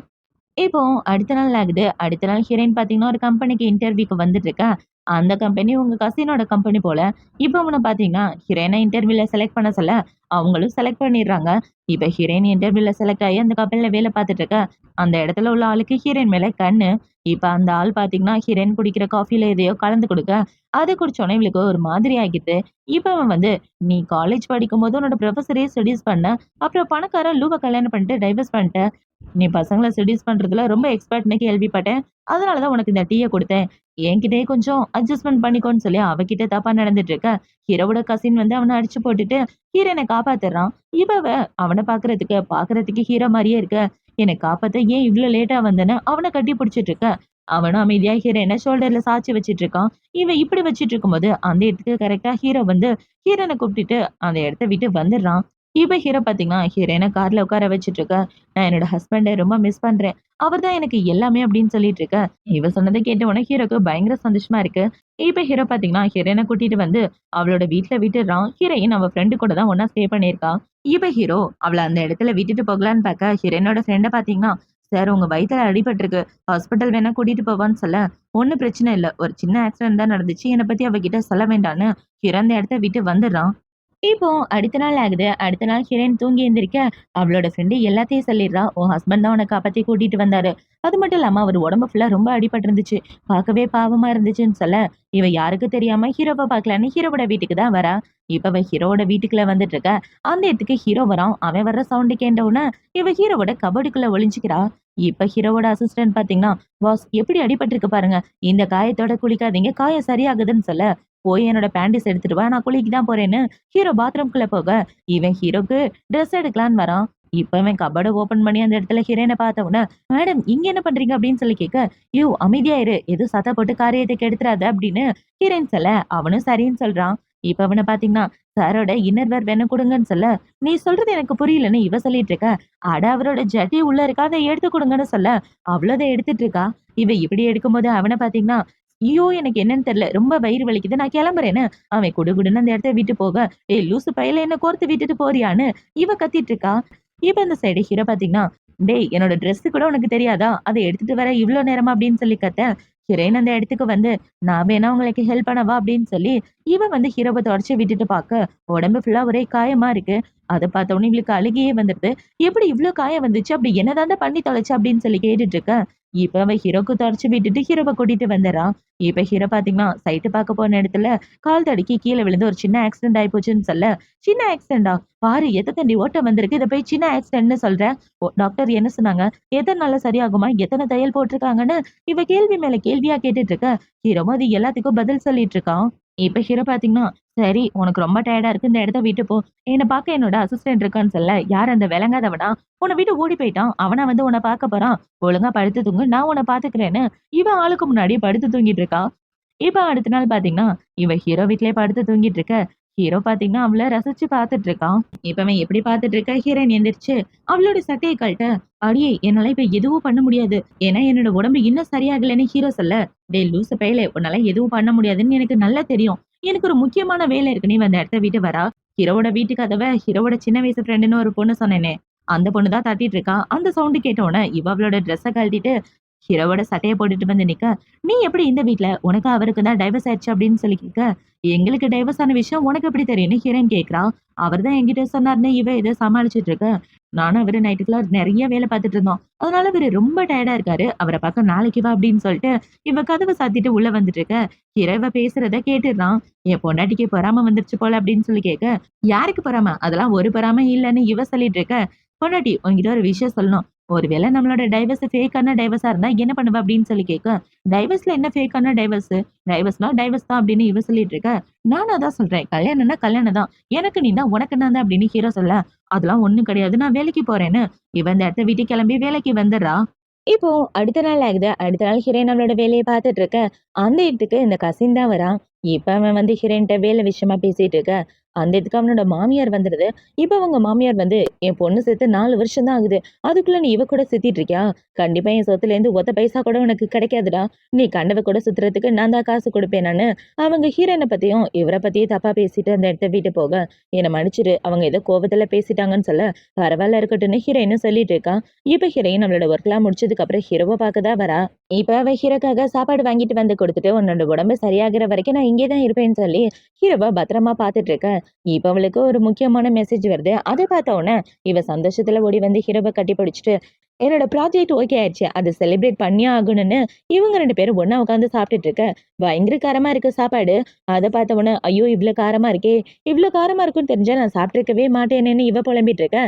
இப்போ அடுத்த நாள் ஆகுது. அடுத்த நாள் ஹீரோயின் பார்த்தீங்கன்னா, ஒரு கம்பெனிக்கு இன்டர்வியூக்கு வந்துட்டுருக்கா. அந்த கம்பெனி உங்க கசினோட கம்பெனி போல. இப்போ அவன பார்த்தீங்கன்னா, ஹீரோயின இன்டர்வியூல செலக்ட் பண்ண சொல்ல, அவங்களும் செலக்ட் பண்ணிடுறாங்க. இப்ப ஹீரோயின் இன்டர்வியூல செலக்ட் ஆகி அந்த கம்பெனில வேலை பார்த்துட்டு இருக்கா. அந்த இடத்துல உள்ள ஆளுக்கு ஹீரோயின் மேல கண்ணு. இப்ப அந்த ஆள் பார்த்தீங்கன்னா, ஹீரோயின் குடிக்கிற காஃபில எதையோ கலந்து குடுக்க, அத குடிச்சோனே இவளுக்கு ஒரு மாதிரி ஆகிடுது. இப்ப அவன் வந்து, "நீ காலேஜ் படிக்கும்போது உன்னோட ப்ரொஃபஸரயே செட்யூஸ் பண்ண. அப்புறம் பணக்கார லூவ கல்யாணம் பண்ணிட்டு டைவர்ஸ் பண்ணிட்ட. நீ பசங்கள செட்யூஸ் பண்றதுல ரொம்ப எக்ஸ்பர்ட்ன்னு கேள்விப்பட்டேன். அதனால தான் உனக்கு இந்த டீய குடுத்தேன். என்கிட்டயே கொஞ்சம் அட்ஜஸ்ட்மென்ட் பண்ணிக்கோன்னு" சொல்லி அவகிட்ட தப்பா நடந்துட்டு இருக்க, ஹீரோவோட கசின் வந்து அவன அடிச்சு போட்டுட்டு ஹீரோயின காப்பாத்துறான். அவன பார்க்கறதுக்கு ஹீரோ மாரியே இருக்க, "என்ன காப்பாத்த ஏன் இவ்ளோ லேட்டா வந்தன்னு" அவன கட்டி பிடிச்சிட்டு இருக்க. அவனும் அமைதியா ஹீரோயின ஷோல்டர்ல சாய்ச்சு வச்சுட்டு இருக்கான். இவன் இப்படி வச்சுட்டு இருக்கும்போது, அந்த இடத்துக்கு கரெக்ட்டா ஹீரோ வந்து ஹீரோயின கூப்பிட்டுட்டு அந்த இடத்த விட்டு வந்துடுறான். இப்ப ஹீரோ பார்த்தீங்கன்னா, ஹீரோயின கார்ல உட்கார வச்சுட்டு இருக்க, "நான் என்னோட ஹஸ்பண்ட ரொம்ப மிஸ் பண்றேன். அவர் தான் எனக்கு எல்லாமே" அப்படின்னு சொல்லிட்டு இருக்க. இவ சொன்னத கேட்ட உடனே ஹீரோக்கு பயங்கர சந்தோஷமா இருக்கு. இப்ப ஹீரோ பார்த்தீங்கன்னா, ஹீரோயின கூட்டிட்டு வந்து அவளோட வீட்ல விட்டுடுறான். ஹீரோயின் அவ ஃப்ரெண்டு கூட தான் ஒண்ணா ஸ்டே பண்ணியிருக்கா. இப்ப ஹீரோ அவள அந்த இடத்துல விட்டுட்டு போகலான்னு பார்க்க, ஹீரோயினோட ஃப்ரெண்ட பார்த்தீங்கன்னா, "சார் உங்க வயித்துல அடிபட்டுருக்கு. ஹாஸ்பிட்டல் வேணா கூட்டிட்டு போவான்னு" சொல்ல, "ஒண்ணும் பிரச்சனை இல்ல. ஒரு சின்ன ஆக்சிடென்ட் தான் நடந்துச்சு. என்ன பத்தி அவகிட்ட சொல்ல வேண்டான்னு" ஹீரோ அந்த இடத்த விட்டு வந்துடுறான். இப்போ அடுத்த நாள் ஆகுது. அடுத்த நாள் ஹீரோயின் தூங்கி எந்திரிக்க, அவளோட ஃப்ரெண்டு எல்லாத்தையும் சொல்லிடுறா. "உன் ஹஸ்பண்ட் தான் உன்ன காப்பாத்தி கூட்டிட்டு வந்தாரு. அது மட்டும் இல்லாம அவரு உடம்பு ஃபுல்லா ரொம்ப அடிபட்டிருந்துச்சு. பார்க்கவே பாவமா இருந்துச்சுன்னு" சொல்ல, இவ யாருக்கும் தெரியாம ஹீரோவ பார்க்கலான்னு ஹீரோவோட வீட்டுக்கு தான் வரா. இப்ப அவ ஹீரோவோட வீட்டுக்குள்ள வந்துட்டு இருக்க. அந்த இடத்துக்கு ஹீரோ வரான். அவன் வர்ற சவுண்ட் கேட்ட உடனே இவ ஹீரோவோட கபோர்டுக்குள்ள ஒளிஞ்சுக்கிறா. இப்ப ஹீரோவோட அசிஸ்டன்ட் பார்த்தீங்கன்னா, "பாஸ் எப்படி அடிபட்டிருக்கு பாருங்க. இந்த காயத்தோட குளிக்காதீங்க. காயம் சரியாகுதுன்னு" சொல்ல, "போய் என்னோட பேண்டேஜ் எடுத்துட்டு வா. நான் குளிக்க தான் போறேன்னு" ஹீரோ பாத்ரூம்குள்ள போக, இவன் ஹீரோக்கு ட்ரெஸ் எடுக்கலான்னு வரான். இப்ப இவன் கபோர்ட ஓப்பன் பண்ணி அந்த இடத்துல ஹீரோயின பார்த்த உடனே, "மேடம் இங்க என்ன பண்றீங்க?" அப்படின்னு சொல்லி கேட்க, "யோவ் அமைதியா இரு. எதுவும் சத்தம் போட்டு காரியத்த கெடுத்துறாத" அப்படின்னு ஹீரோயின் சொல்ல, அவனும் சரின்னு சொல்றான். இப்ப அவன பார்த்தீங்கன்னா, சாரோட இன்னர்வேர் வேணும் குடுங்கன்னு சொல்ல, "நீ சொல்றது எனக்கு புரியலன்னு" இவ சொல்லிட்டு இருக்க. அட அவரோட ஜட்டி உள்ள இருக்கா, அத எடுத்து குடுங்கன்னு சொல்ல, அவளும் அத எடுத்துட்டு இருக்கா. இவ இப்படி எடுக்கும்போது அவன பார்த்தீங்கன்னா, "ஐயோ! எனக்கு என்னன்னு தெரியல. ரொம்ப வயிறு வலிக்குது. நான் கிளம்புறேன்னு" அவன் குடுகுடுன்னு அந்த இடத்த விட்டு போக, "ஏய் லூசு பயலே என்ன கோர்த்து விட்டுட்டு போறியான்னு" இவ கத்திட்டு இருக்கா. இப்ப இந்த சைடு ஹீரோ பாத்தீங்கன்னா, "டேய் என்னோட ட்ரெஸ் கூட உனக்கு தெரியாதா? அத எடுத்துட்டு வர இவ்ளோ நேரமா?" அப்படின்னு சொல்லி கத்த, ஹீரோயின் அந்த இடத்துக்கு வந்து, "நான் வேணா உங்களுக்கு ஹெல்ப் பண்ணவா?" அப்படின்னு சொல்லி, இவ வந்து ஹீரோவ தொடச்சு விட்டுட்டு பாக்க, உடம்பு ஃபுல்லா ஒரே காயமா இருக்கு. அத பார்த்த உடனே இவளுக்கு அழுகையே வந்துருது. "எப்படி இவ்ளோ காயம் வந்துச்சு? அப்படி என்னதான்டா பண்ணி தொலைச்ச?" அப்படின்னு சொல்லி கேட்டுட்டு இருக்க. இப்ப அவ ஹீரோக்கு தொடச்சு விட்டுட்டு ஹீரோவ கூட்டிட்டு வந்துடுறான். இப்ப ஹீரோ பாத்தீங்கன்னா, சைட்டு பார்க்க போன இடத்துல கால் தடுக்கி கீழ விழுந்து ஒரு சின்ன ஆக்சிடென்ட் ஆயி போச்சுன்னு சொல்ல, "சின்ன ஆக்சிடென்ட்டா? பாரு எத்த தண்டி ஓட்ட வந்திருக்கு. இத போய் சின்ன ஆக்சிடென்ட்ன்னு சொல்ற? டாக்டர் என்ன சொன்னாங்க? எத்தன நாள்ல சரியாகுமா? எத்தன தையல் போட்டிருக்காங்கன்னு?" இவ கேள்வி மேல கேள்வியா கேட்டுட்டு இருக்க, ஹீரோவும் அது எல்லாத்துக்கும் பதில் சொல்லிட்டு இருக்கான். இப்ப ஹீரோ பாத்தீங்கன்னா, "சரி உனக்கு ரொம்ப டயர்டா இருக்கு. இந்த இடத்த விட்டு போ. என்ன பார்க்க என்னோட அசிஸ்டன்ட் இருக்கான்னு சொல்ல, யார் அந்த விளங்காதவனா? உன்ன விட்டு ஓடி போயிட்டான். அவனா வந்து உன்ன பார்க்க போறான். ஒழுங்கா படுத்து தூங்கு. நான் உன்ன பார்த்துக்கிறேன்னு." இவன் ஆளுக்கு முன்னாடி படுத்து தூங்கிட்டு இருக்கா. இப்ப அடுத்த நாள் பாத்தீங்கன்னா, இவ ஹீரோ வீட்லயே படுத்து தூங்கிட்டு இருக்க. ஹீரோ பாத்தீங்கன்னா, அவள ரசிச்சு பார்த்துட்டு இருக்கான். இப்ப அவன் எப்படி பார்த்துட்டு இருக்க, ஹீரோயின் எந்திரிச்சு அவளோட சட்டைய கழட்ட, "அடியே என்னால இப்ப எதுவும் பண்ண முடியாது. ஏன்னா என்னோட உடம்பு இன்னும் சரியாகலன்னு" ஹீரோ சொல்ல, "டேய் லூசு பயலே! உன்னால எதுவும் பண்ண முடியாதுன்னு எனக்கு நல்லா தெரியும். எனக்கு ஒரு முக்கியமான வேலை இருக்கு. நீ அந்த இடத்த விட்டு வரா." ஹீரோவோட வீட்டு கதவ ஹீரோவோட சின்ன வயசு ஃப்ரெண்டுன்னு ஒரு பொண்ணு சொன்னேனே, அந்த பொண்ணு தான் தட்டிட்டு இருக்கா. அந்த சவுண்ட் கேட்ட உடனே இவ அவளோட ட்ரெஸ்ஸ கழட்டிட்டு ஹீரோவோட சட்டைய போட்டுட்டு வந்து நிக்க, "நீ எப்படி இந்த வீட்ல? உனக்கு அவருக்கு தான் டைவர்ஸ் ஆயிடுச்சு" அப்படின்னு சொல்லி கேட்க, "எங்களுக்கு டைவர்ஸ் ஆன விஷயம் உனக்கு எப்படி தெரியும்னு?" ஹீரோயின் கேட்கிறா. அவர் தான் என்கிட்ட சொன்னாருன்னு இவ ஏதோ சமாளிச்சுட்டு இருக்க. நானும் அவரு நைட்டு ஃபுல்லா நெறைய வேலை பார்த்துட்டு இருந்தோம். அதனால இவரு ரொம்ப டயர்டா இருக்காரு. அவர பார்க்க நாளைக்கு வா அப்படின்னு சொல்லிட்டு, இவ கதவ சாத்திட்டு உள்ள வந்துட்டு இருக்க. ஹீரோ இவ பேசுறத கேட்டுடுறான். "என் பொண்டாட்டிக்கு பொறாம வந்துருச்சு போல" அப்படின்னு சொல்லி கேட்க, "யாருக்கு பொறாம? அதெல்லாம் ஒரு பொறாமையும் இல்லன்னு" இவ சொல்லிட்டு இருக்க. "பொண்டாட்டி உன்கிட்ட ஒரு விஷயம் சொல்லணும். ஒருவேளை நம்மளோட டைவர்ஸ் ஃபேக்கான டைவர்ஸா இருந்தா என்ன பண்ணுவ?" அப்படின்னு சொல்லி கேட்க, "டைவர்ஸ்ல என்ன ஃபேக்கான டைவர்ஸு? டைவர்ஸ்னா டைவர்ஸ் தான்" அப்படின்னு இவ சொல்லிட்டு இருக்க. நானும் அதான் சொல்றேன். கல்யாணம்னா கல்யாணம் தான். எனக்கு நீ தான், உனக்கு நான் தான் அப்படின்னு ஹீரோ சொல்ல, "அதெல்லாம் ஒண்ணும் கிடையாது. நான் வேலைக்கு போறேன்னு" இவ இந்த இடத்த விட்டு கிளம்பி வேலைக்கு வந்துடுறா. இப்போ அடுத்த நாள் ஆகுது. அடுத்த நாள் ஹீரோயின் அவளோட வேலைய பார்த்துட்டு இருக்க. அந்த இடத்துக்கு இந்த கசின் தான் வரான். இப்ப அவன் வந்து ஹீரோயின்ட்ட வேலை விஷயமா பேசிட்டு இருக்க. அந்த இடத்துக்கு அவனோட மாமியார் வந்துருது. இப்ப அவங்க மாமியார் வந்து, "என் பொண்ணு செத்து 4 வருஷம் தான் ஆகுது. அதுக்குள்ள நீ இவ கூட சுத்திட்டு இருக்கியா? கண்டிப்பா என் சொத்துலேருந்து ஒத்த பைசா கூட உனக்கு கிடைக்காதுடா. நீ கண்டவ கூட சுத்துறதுக்கு நான் தான் காசு குடுப்பேன் நானு." அவங்க ஹீரோயின பத்தியும் இவர பத்தியும் தப்பா பேசிட்டு அந்த இடத்த விட்டு போக, "என்ன மன்னிச்சிடு. அவங்க ஏதோ கோவத்துல பேசிட்டாங்கன்னு" சொல்ல, "பரவால்ல இருக்கட்டும்னு" ஹீரோயினும் சொல்லிட்டு இருக்கா. இப்ப ஹீரோயின் நம்மளோட ஒர்க்லாம் முடிச்சதுக்கு அப்புறம் ஹீரோவ பார்க்க தான் வரா. இப்ப அவ ஹீரோக்காக சாப்பாடு வாங்கிட்டு வந்து குடுத்துட்டு, "உன்னோட உடம்பு சரியாகுற வரைக்கும் நான் இங்கே தான் இருப்பேன்னு" சொல்லி ஹீரோவ பத்திரமா பார்த்துட்டு இருக்க. இப்ப அவளுக்கு ஒரு முக்கியமான மெசேஜ் வருது. அத பார்த்த உடனே இவ சந்தோஷத்துல ஓடி வந்து ஹீரோவ கட்டி பிடிச்சுட்டு, "என்னோட ப்ராஜெக்ட் ஓகே ஆயிடுச்சு. அத செலிப்ரேட் பண்ணியே ஆகணும்னு" இவங்க 2 பேரும் ஒண்ணா உட்காந்து சாப்பிட்டுட்டு இருக்க. பயங்கர காரமா இருக்கு சாப்பாடு. அத பார்த்த உடனே, "ஐயோ! இவ்ளோ காரமா இருக்கே! இவ்ளோ காரமா இருக்கும்னு தெரிஞ்சா நான் சாப்பிட்டுருக்கவே மாட்டேனேன்னு" இவ புலம்பிட்டு இருக்க.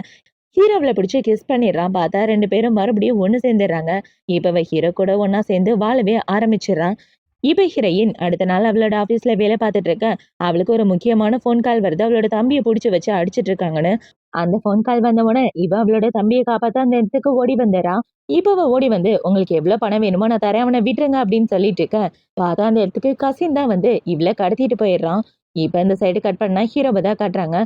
ஹீரோ அவள பிடிச்சு கிஸ் பண்ணிடுறான். பார்த்தா 2 பேரும் மறுபடியும் ஒண்ணு சேர்ந்துடுறாங்க. இப்ப அவ ஹீரோ கூட ஒண்ணா சேர்ந்து வாழவே ஆரம்பிச்சுடுறான். இப்ப ஹீரோயின் அடுத்த நாள் அவளோட ஆபீஸ்ல வேலை பார்த்துட்டு இருக்க. அவளுக்கு ஒரு முக்கியமான ஃபோன் கால் வருது. அவளோட தம்பிய புடிச்சு வச்சு அடிச்சிட்டு இருக்காங்கன்னு. அந்த ஃபோன் கால் வந்த உடனே இவ அவளோட தம்பிய காப்பாத்த அந்த இடத்துக்கு ஓடி வந்துர்றா. இப்ப அவ ஓடி வந்து, "உங்களுக்கு எவ்ளோ பணம் வேணுமோ நான் தரேன். அவன விட்டுருங்க" அப்படின்னு சொல்லிட்டு இருக்க. பார்த்தா அந்த இடத்துக்கு கசின் தான் வந்து இவள கடத்திட்டு போயிடுறான். இப்ப இந்த சைடு கட் பண்ணா ஹீரோவ தான் காட்டுறாங்க.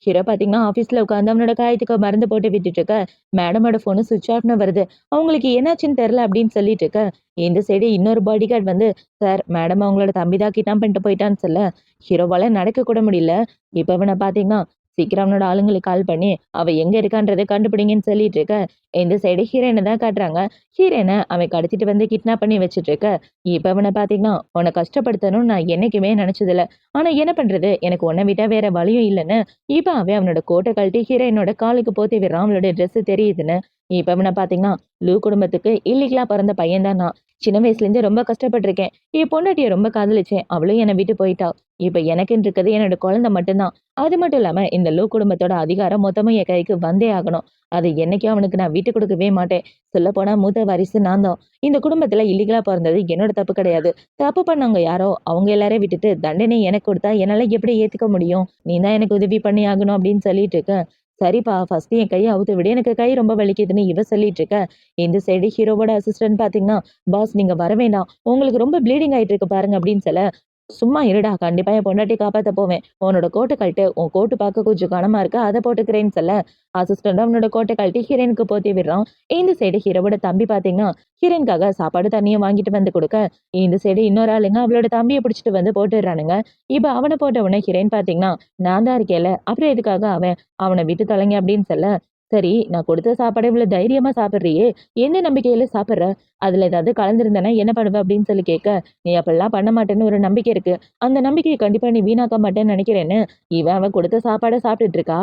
ஹீரோ பாத்தீங்கன்னா, ஆஃபீஸ்ல உட்காந்து அவனோட காயத்துக்கு மருந்து போட்டு விட்டுட்டு இருக்க. மேடமோட ஃபோனு ஸ்விட்ச் ஆஃப்ன்னு வருது. அவங்களுக்கு என்னாச்சுன்னு தெரியல அப்படின்னு சொல்லிட்டு இருக்க. இந்த சைடு இன்னொரு பாடிகார்ட் வந்து, "சார் மேடம் அவங்களோட தம்பி தான் கிட்னாப் பண்ணிட்டு போயிட்டான்னு" சொல்ல, ஹீரோவால நடக்க கூட முடியல. இப்ப அவன பாத்தீங்கன்னா, சீக்கிரம் அவனோட ஆளுங்களுக்கு கால் பண்ணி, அவ எங்க இருக்கான்றத கண்டுபிடிங்கன்னு சொல்லிட்டு இருக்க. இந்த சைடு ஹீரோயின தான் காட்டுறாங்க. ஹீரோயின அவன் கடத்திட்டு வந்து கிட்னாப் பண்ணி வச்சுட்டு இருக்க. இப்ப அவன பாத்தீங்கன்னா, "உன்ன கஷ்டப்படுத்தணும்னு நான் என்னைக்குமே நினைச்சதில்ல. ஆனா என்ன பண்றது? எனக்கு உன்ன விட்டா வேற வழியும் இல்லன்னு" இப்ப அவன் அவனோட கோட்ட கழட்டி ஹீரோயினோட காலுக்கு போத்தி விடுறான். அவளோட ட்ரெஸ் தெரியுதுன்னு. இப்ப அவன பாத்தீங்கன்னா, லூ குடும்பத்துக்கு இல்லீகலா பிறந்த பையன் தான் நான். சின்ன வயசுல இருந்து ரொம்ப கஷ்டப்பட்டுருக்கேன். என் பொண்டாட்டிய ரொம்ப காதலிச்சேன். அவளும் என்ன விட்டு போயிட்டா. இப்ப எனக்குன்னு இருக்கிறது என்னோட குழந்தை மட்டும் தான். அது மட்டும் இல்லாம இந்த லூ குடும்பத்தோட அதிகாரம் மொத்தமும் என் கைக்கு வந்தே ஆகணும். அது என்னைக்கும் அவனுக்கு நான் விட்டு கொடுக்கவே மாட்டேன். சொல்லப்போனா மூத்த வாரிசு நான் தான். இந்த குடும்பத்துல இல்லீகலா பொறந்தது என்னோட தப்பு கிடையாது. தப்பு பண்ணவங்க யாரோ அவங்க எல்லாரையும் விட்டுட்டு தண்டனை எனக்கு கொடுத்தா என்னால எப்படி ஏத்துக்க முடியும்? நீ தான் எனக்கு உதவி பண்ணி ஆகணும் அப்படின்னு சொல்லிட்டு இருக்க. சரிப்பா ஃபர்ஸ்ட் என் கைய அவுத்து விடு. எனக்கு கை ரொம்ப வலிக்குதுன்னு இவ சொல்லிட்டு இருக்க. இந்த சைடு ஹீரோவோட அசிஸ்டன்ட் பாத்தீங்கன்னா, "பாஸ் நீங்க வர வேண்டாம். உங்களுக்கு ரொம்ப ப்ளீடிங் ஆயிட்டு இருக்கு பாருங்க" அப்படின்னு சொல்ல, "சும்மா இருடா. கண்டிப்பா என் பொண்டாட்டிய காப்பாத்த போவேன். உன்னோட கோட்ட கழட்டு. உன் கோட்டு பார்க்க கொஞ்சம் கனமா இருக்கு. அத போட்டுக்கிறேன்னு" சொல்ல, அசிஸ்டன்ட் அவனோட கோட்ட கழட்டி ஹீரோயினுக்கு போத்தி விடுறான். இந்த சைடு ஹீரோவோட தம்பி பாத்தீங்கன்னா, ஹீரோயினுக்காக சாப்பாடு தண்ணியும் வாங்கிட்டு வந்து குடுக்க, இந்த சைடு இன்னொரு ஆளுங்க அவளோட தம்பிய புடிச்சிட்டு வந்து போட்டுடுறானுங்க. இப்ப அவன போட்ட உடனே ஹீரோயின் பாத்தீங்கன்னா, "நான் தான் இருக்கேன்ல. அப்புறம் எதுக்காக அவன்? அவன விட்டு தொலைங்க" அப்படின்னு சொல்ல, சரி, நான் கொடுத்த சாப்பாட இவ்வளோ தைரியமா சாப்பிடுறியே! எந்த நம்பிக்கையில சாப்பிடுற? அதுல ஏதாவது கலந்திருந்தனா என்ன பண்ணுவ? அப்படின்னு சொல்லி கேட்க, நீ அப்படிலாம் பண்ண மாட்டேன்னு ஒரு நம்பிக்கை இருக்கு. அந்த நம்பிக்கைய கண்டிப்பா நீ வீணாக்க மாட்டேன்னு நினைக்கிறேன்னு, அவ கொடுத்த சாப்பாட சாப்பிட்டுட்டு இருக்கா.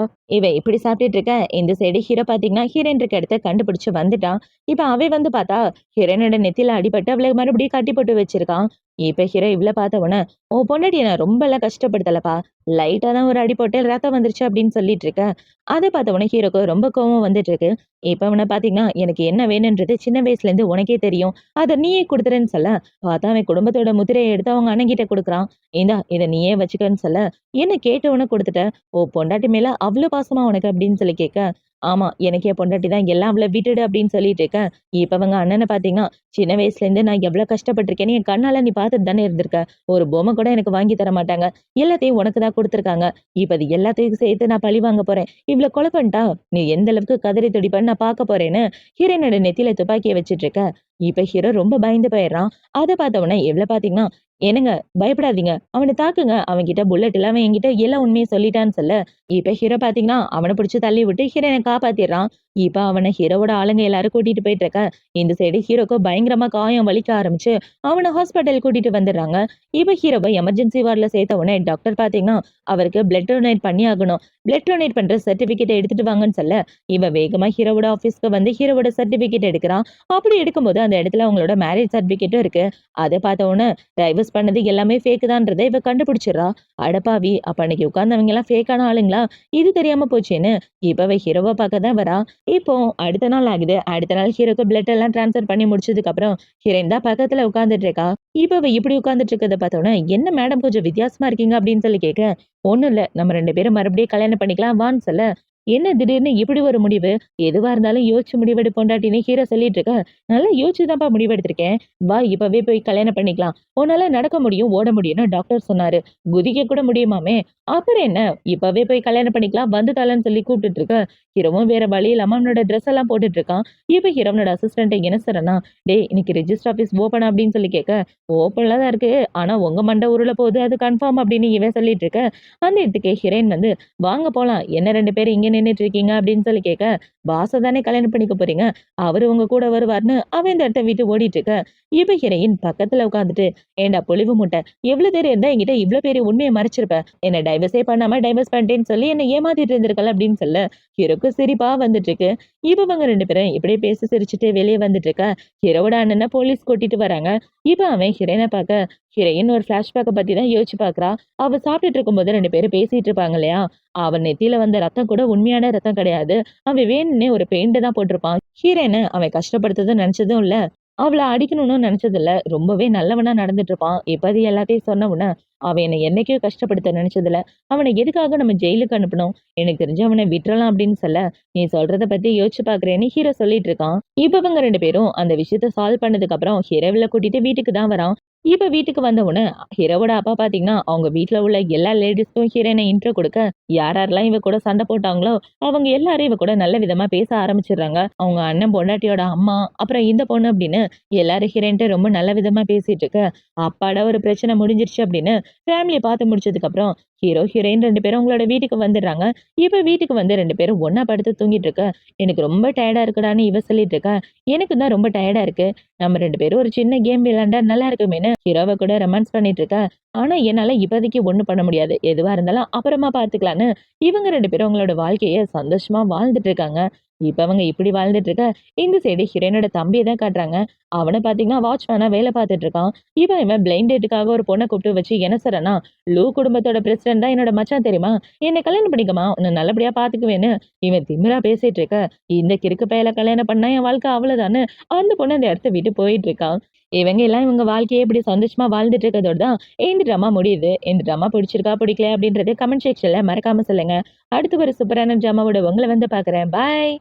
இப்படி சாப்பிட்டுட்டு இருக்க, இந்த சைடு ஹீரோ பார்த்தீங்கன்னா, ஹீரோயின் இருக்க இடத்த கண்டுபிடிச்சு வந்துட்டான். இப்ப அவன் வந்து பார்த்தா, ஹீரோயினோட நெத்தியில அடிபட்டு அவள மறுபடியும் கட்டி போட்டு வச்சிருக்கான். இப்ப ஹீரோ இவ்ள பார்த்த உடனே, "உன் பொண்டாட்டிய நான் ரொம்பலாம் கஷ்டப்படுத்தலப்பா. லைட்டா தான் ஒரு அடி போட்டு ரத்தம் வந்துருச்சு" அப்படின்னு சொல்லிட்டு இருக்க. அத பார்த்த உடனே ஹீரோக்கு ரொம்ப கோவம் வந்துட்டு இருக்கு. இப்ப அவன பார்த்தீங்கன்னா, "எனக்கு என்ன வேணும்ன்றது சின்ன வயசுலேருந்து உனக்கே தெரியும். அத நீயே குடுத்துறன்னு" சொல்ல, பார்த்தா அவன் குடும்பத்தோட முத்திரைய எடுத்து அவங்க அண்ணன்கிட்ட குடுக்குறான். "இந்தா இத நீயே வச்சுக்கன்னு" சொல்ல, "என்ன கேட்ட உடனே குடுத்துட்ட? ஓ பொண்டாட்டி மேல அவ்ளோ பாசமா உனக்கு?" அப்படின்னு சொல்லி கேட்க, "ஆமா, எனக்கு என் பொண்டாட்டி தான் எல்லாம். அவள விட்டுடு" அப்படின்னு சொல்லிட்டு இருக்கேன். இப்ப அவங்க அண்ணன பார்த்தீங்கன்னா, "சின்ன வயசுலேருந்து நான் எவ்ளோ கஷ்டப்பட்டுருக்கேன்னு என் கண்ணால நீ பார்த்துட்டு தானே இருந்திருக்க. ஒரு பொம்மை கூட எனக்கு வாங்கி தர மாட்டாங்க. எல்லாத்தையும் உனக்கு தான் குடுத்துருக்காங்க. இப்ப அது எல்லாத்தையும் சேர்த்து நான் பழி வாங்க போறேன். இவ்ளோ கொலை பண்ணிட்டா, நீ எந்த அளவுக்கு கதறி துடிப்பன்னு நான் பார்க்க போறேன்னு" ஹீரோயினோட நெத்தியில துப்பாக்கிய வச்சுட்டு இருக்க. இப்ப ஹீரோ ரொம்ப பயந்து போயிடுறான். அத பார்த்த உடனே இவ்ள பார்த்தீங்கன்னா, "என்னங்க பயப்படாதீங்க. அவன தாக்குங்க. அவன்கிட்ட புல்லட் இல்ல. அவன் என்கிட்ட எல்லா உண்மையும் சொல்லிட்டான்னு" சொல்ல, இப்ப ஹீரோ பார்த்தீங்கன்னா, அவன புடிச்சு தள்ளி விட்டு ஹீரோயின காப்பாத்திர்றான். இப்ப அவன ஹீரோவோட ஆளுங்க எல்லாரும் கூட்டிட்டு போயிட்டு இருக்க. இந்த சைடு ஹீரோக்கு பயங்கரமா காயம் வலிக்க ஆரம்பிச்சு, அவன ஹாஸ்பிட்டல் கூட்டிட்டு வந்துடுறாங்க. இப்ப ஹீரோவ எமர்ஜென்சி வார்ட்ல சேர்த்த உடனே டாக்டர் பார்த்தீங்கன்னா, அவருக்கு பிளட் டொனேட் பண்ணி ஆகணும். பிளட் டொனேட் பண்ற சர்டிபிகேட்ட எடுத்துட்டு வாங்கன்னு சொல்ல, வேகமா ஹீரோவோட ஆஃபீஸ்க்கு வந்து ஹீரோவோட சர்டிபிகேட் எடுக்குறான். அப்படி எடுக்கும்போது அந்த இடத்துல அவங்களோட மேரேஜ் சர்டிபிகேட்டும் இருக்கு. அத பார்த்த உடனே டைவர்ஸ் பண்ணது எல்லாமே ஃபேக் தான்றத இவ கண்டுபிடிச்சிடுறா. அடப்பாவி! அப்ப அன்னைக்கு உட்கார்ந்தவங்கலாம் ஃபேக்கான ஆளுங்களா? இது தெரியாம போச்சேன்னு இப்ப அவ ஹீரோவ பார்க்க தான் வரா. இப்போ அடுத்த நாள் ஆகுது. அடுத்த நாள் ஹீரோக்கு பிளட் எல்லாம் ட்ரான்ஸ்ஃபர் பண்ணி முடிச்சதுக்கு அப்புறம் ஹீரோயின் தான் பக்கத்துல உட்கார்ந்துட்டு இருக்கா. இப்ப அவ இப்படி உட்கார்ந்துட்டு இருக்கத பார்த்த உடனே, "என்ன மேடம் கொஞ்சம் வித்தியாசமா இருக்கீங்க" அப்படின்னு சொல்லி கேட்க, "ஒண்ணும் இல்ல. நம்ம 2 பேரும் மறுபடியும் கல்யாணம் பண்ணிக்கலாம் வான்னு" சொல்ல, "என்ன திடீர்னு இப்படி ஒரு முடிவு? எதுவா இருந்தாலும் யோசிச்சு முடிவெடு பொண்டாட்டின்னு" ஹீரோ சொல்லிட்டு இருக்க, "நல்லா யோசிச்சு தான்ப்பா முடிவெடுத்திருக்கேன். வா இப்பவே போய் கல்யாணம் பண்ணிக்கலாம். உன்னால நடக்க முடியும், ஓட முடியும்னு டாக்டர் சொன்னாரு. குதிக்க கூட முடியுமாமே. அப்புறம் என்ன? இப்பவே போய் கல்யாணம் பண்ணிக்கலாம். வந்து தலன்னு சொல்லி கூப்பிட்டுட்டு இருக்க. ஹீரோவும் வேற வழி இல்லாம அவனோட ட்ரெஸ் எல்லாம் போட்டுட்டு இருக்கான். இப்ப ஹீரோனோட அசிஸ்டன்ட் என்ன சொல்றேன்னா, "டேய் இன்னைக்கு ரெஜிஸ்டர் ஆஃபீஸ் ஓப்பன்" அப்படின்னு சொல்லி கேட்க, "ஓப்பன்ல தான் இருக்கு. ஆனா உங்க மண்டை உருள போகுது. அது கன்ஃபார்ம்" அப்படின்னு இவன் சொல்லிட்டு இருக்க. அந்த இடத்துக்கு ஹீரோயின் வந்து, "வாங்க போலாம். என்ன 2 பேரும் இங்க நின்னுட்டு இருக்கீங்க?" அப்படின்னு சொல்லி கேட்க, "பாஸ தானே கல்யாணம் பண்ணிக்க போறீங்க. அவரு உங்க கூட வருவார்ன்னு" அவன் இந்த இடத்த விட்டு ஓடிட்டு இருக்க. இப்ப ஹீரோயின் பக்கத்துல உட்காந்துட்டு, "ஏன்டா புலிவு முட்டை, எவ்வளவு தைரியம் இருந்தா என்கிட்ட இவ்ளோ பெரிய உண்மைய மறைச்சிருப்ப. என்ன டைவர்ஸே பண்ணாம டைவர்ஸ் பண்ணிட்டேன்னு சொல்லி என்ன ஏமாத்திட்டு இருந்திருக்கல" அப்படின்னு சொல்ல, ஹீரோக்கு சிரிப்பா வந்துட்டு இருக்கு. இப்ப இவங்க 2 பேரும் இப்படியே பேசி சிரிச்சுட்டு வெளிய வந்துட்டு இருக்க. ஹீரோவோட அண்ணன போலீஸ் கூட்டிட்டு வராங்க. இப்ப அவன் ஹீரோயின பாக்க, ஹீரோயின் ஒரு ஃபிளாஷ்பேக்க பத்தி தான் யோசிச்சு பாக்குறா. அவ சாப்பிட்டுட்டு இருக்கும்போது 2 பேரும் பேசிட்டு இருப்பாங்க இல்லையா? அவன் நெத்தியில வந்த ரத்தம் கூட உண்மையான ரத்தம் கிடையாது. அவன் வேணும்னே ஒரு பெயிண்ட் தான் போட்டிருப்பான். ஹீரோயின அவன் கஷ்டப்படுத்துறதுன்னு நினைச்சதும் இல்ல. அவள அடிக்கணும்னு நினைச்சதில்ல. ரொம்பவே நல்லவனா நடந்துட்டு இருப்பான். இப்ப அது எல்லாத்தையும் சொன்ன உடனே, அவன் என்ன என்னைக்கும் கஷ்டப்படுத்த நினைச்சதில்ல. அவன எதுக்காக நம்ம ஜெயிலுக்கு அனுப்பணும்? எனக்கு தெரிஞ்சு அவன விட்டுறலாம் அப்படின்னு சொல்ல, நீ சொல்றத பத்தி யோசிச்சு பார்க்கிறேன்னு ஹீரோ சொல்லிட்டு இருக்கான். இப்ப இவங்க 2 பேரும் அந்த விஷயத்த சால்வ் பண்ணதுக்கு அப்புறம் ஹீரோவ கூட்டிட்டு வீட்டுக்கு தான் வரான். இப்ப வீட்டுக்கு வந்த உடனே ஹீரோவோட அப்பா பாத்தீங்கன்னா, அவங்க வீட்ல உள்ள எல்லா லேடீஸ்க்கும் ஹீரோயின இன்ட்ரோ குடுக்க, யார் யாரெல்லாம் இவ கூட சண்டை போட்டாங்களோ, அவங்க எல்லாரும் இவ கூட நல்ல விதமா பேச ஆரம்பிச்சுடுறாங்க. அவங்க அண்ணன் பொண்டாட்டியோட அம்மா, அப்புறம் இந்த பொண்ணு அப்படின்னு எல்லாரும் ஹீரோயின்ட்ட ரொம்ப நல்ல விதமா பேசிட்டு இருக்க, அப்பாடா ஒரு பிரச்சனை முடிஞ்சிருச்சு அப்படின்னு ஃபேமிலிய பார்த்து முடிச்சதுக்கு அப்புறம் ஹீரோ, ஹீரோயின் 2 பேரும் அவங்களோட வீட்டுக்கு வந்துடுறாங்க. இப்ப வீட்டுக்கு வந்து 2 பேரும் ஒண்ணா படுத்து தூங்கிட்டு இருக்க, எனக்கு ரொம்ப டயர்டா இருக்குடான்னு இவ சொல்லிட்டு இருக்கா. எனக்கு தான் ரொம்ப டயர்டா இருக்கு. நம்ம 2 பேரும் ஒரு சின்ன கேம் விளையாண்டா நல்லா இருக்குமேன்னு ஹீரோவ கூட ரொமான்ஸ் பண்ணிட்டு இருக்கா. ஆனா என்னால இப்போதைக்கு ஒண்ணும் பண்ண முடியாது. எதுவா இருந்தாலும் அப்புறமா பார்த்துக்கலான்னு இவங்க 2 பேரும் அவங்களோட வாழ்க்கைய சந்தோஷமா வாழ்ந்துட்டு இருக்காங்க. இப்ப அவங்க இப்படி வாழ்ந்துட்டு இருக்க, இந்த சைடு ஹீரோயினோட தம்பிய தான் காட்டுறாங்க. அவன பார்த்தீங்கன்னா வாட்ச்மேனா வேலை பார்த்துட்டு இருக்கான். இவன் பிளைண்ட் டேட்டுக்காக ஒரு பொண்ண கூப்பிட்டு வச்சு என்ன சொல்றான்னா, "லூ குடும்பத்தோட பிரசிடென்ட் தான் என்னோட மச்சான் தெரியுமா? என்ன கல்யாணம் பண்ணிக்கம்மா, உன்ன நல்லபடியா பார்த்துக்குவேன்னு" இவன் திமிரா பேசிட்டு இருக்க, இந்த கிறுக்கு பயல கல்யாணம் பண்ணா என் வாழ்க்கை அவ்வளவுதான்னு அந்த பொண்ணு அந்த இடத்த விட்டு போயிட்டு இருக்கா. இவங்க எல்லாம் இவங்க வாழ்க்கைய இப்படி சந்தோஷமா வாழ்ந்துட்டு இருக்கிறதோட தான் இந்த ட்ராமா முடியுது. இந்த ட்ராமா பிடிச்சிருக்கா, பிடிக்கல அப்படின்றது கமெண்ட் செக்ஷன்ல மறக்காம சொல்லுங்க. அடுத்து ஒரு சூப்பரான ட்ராமாவோட உங்கள வந்து பார்க்குறேன். பாய்.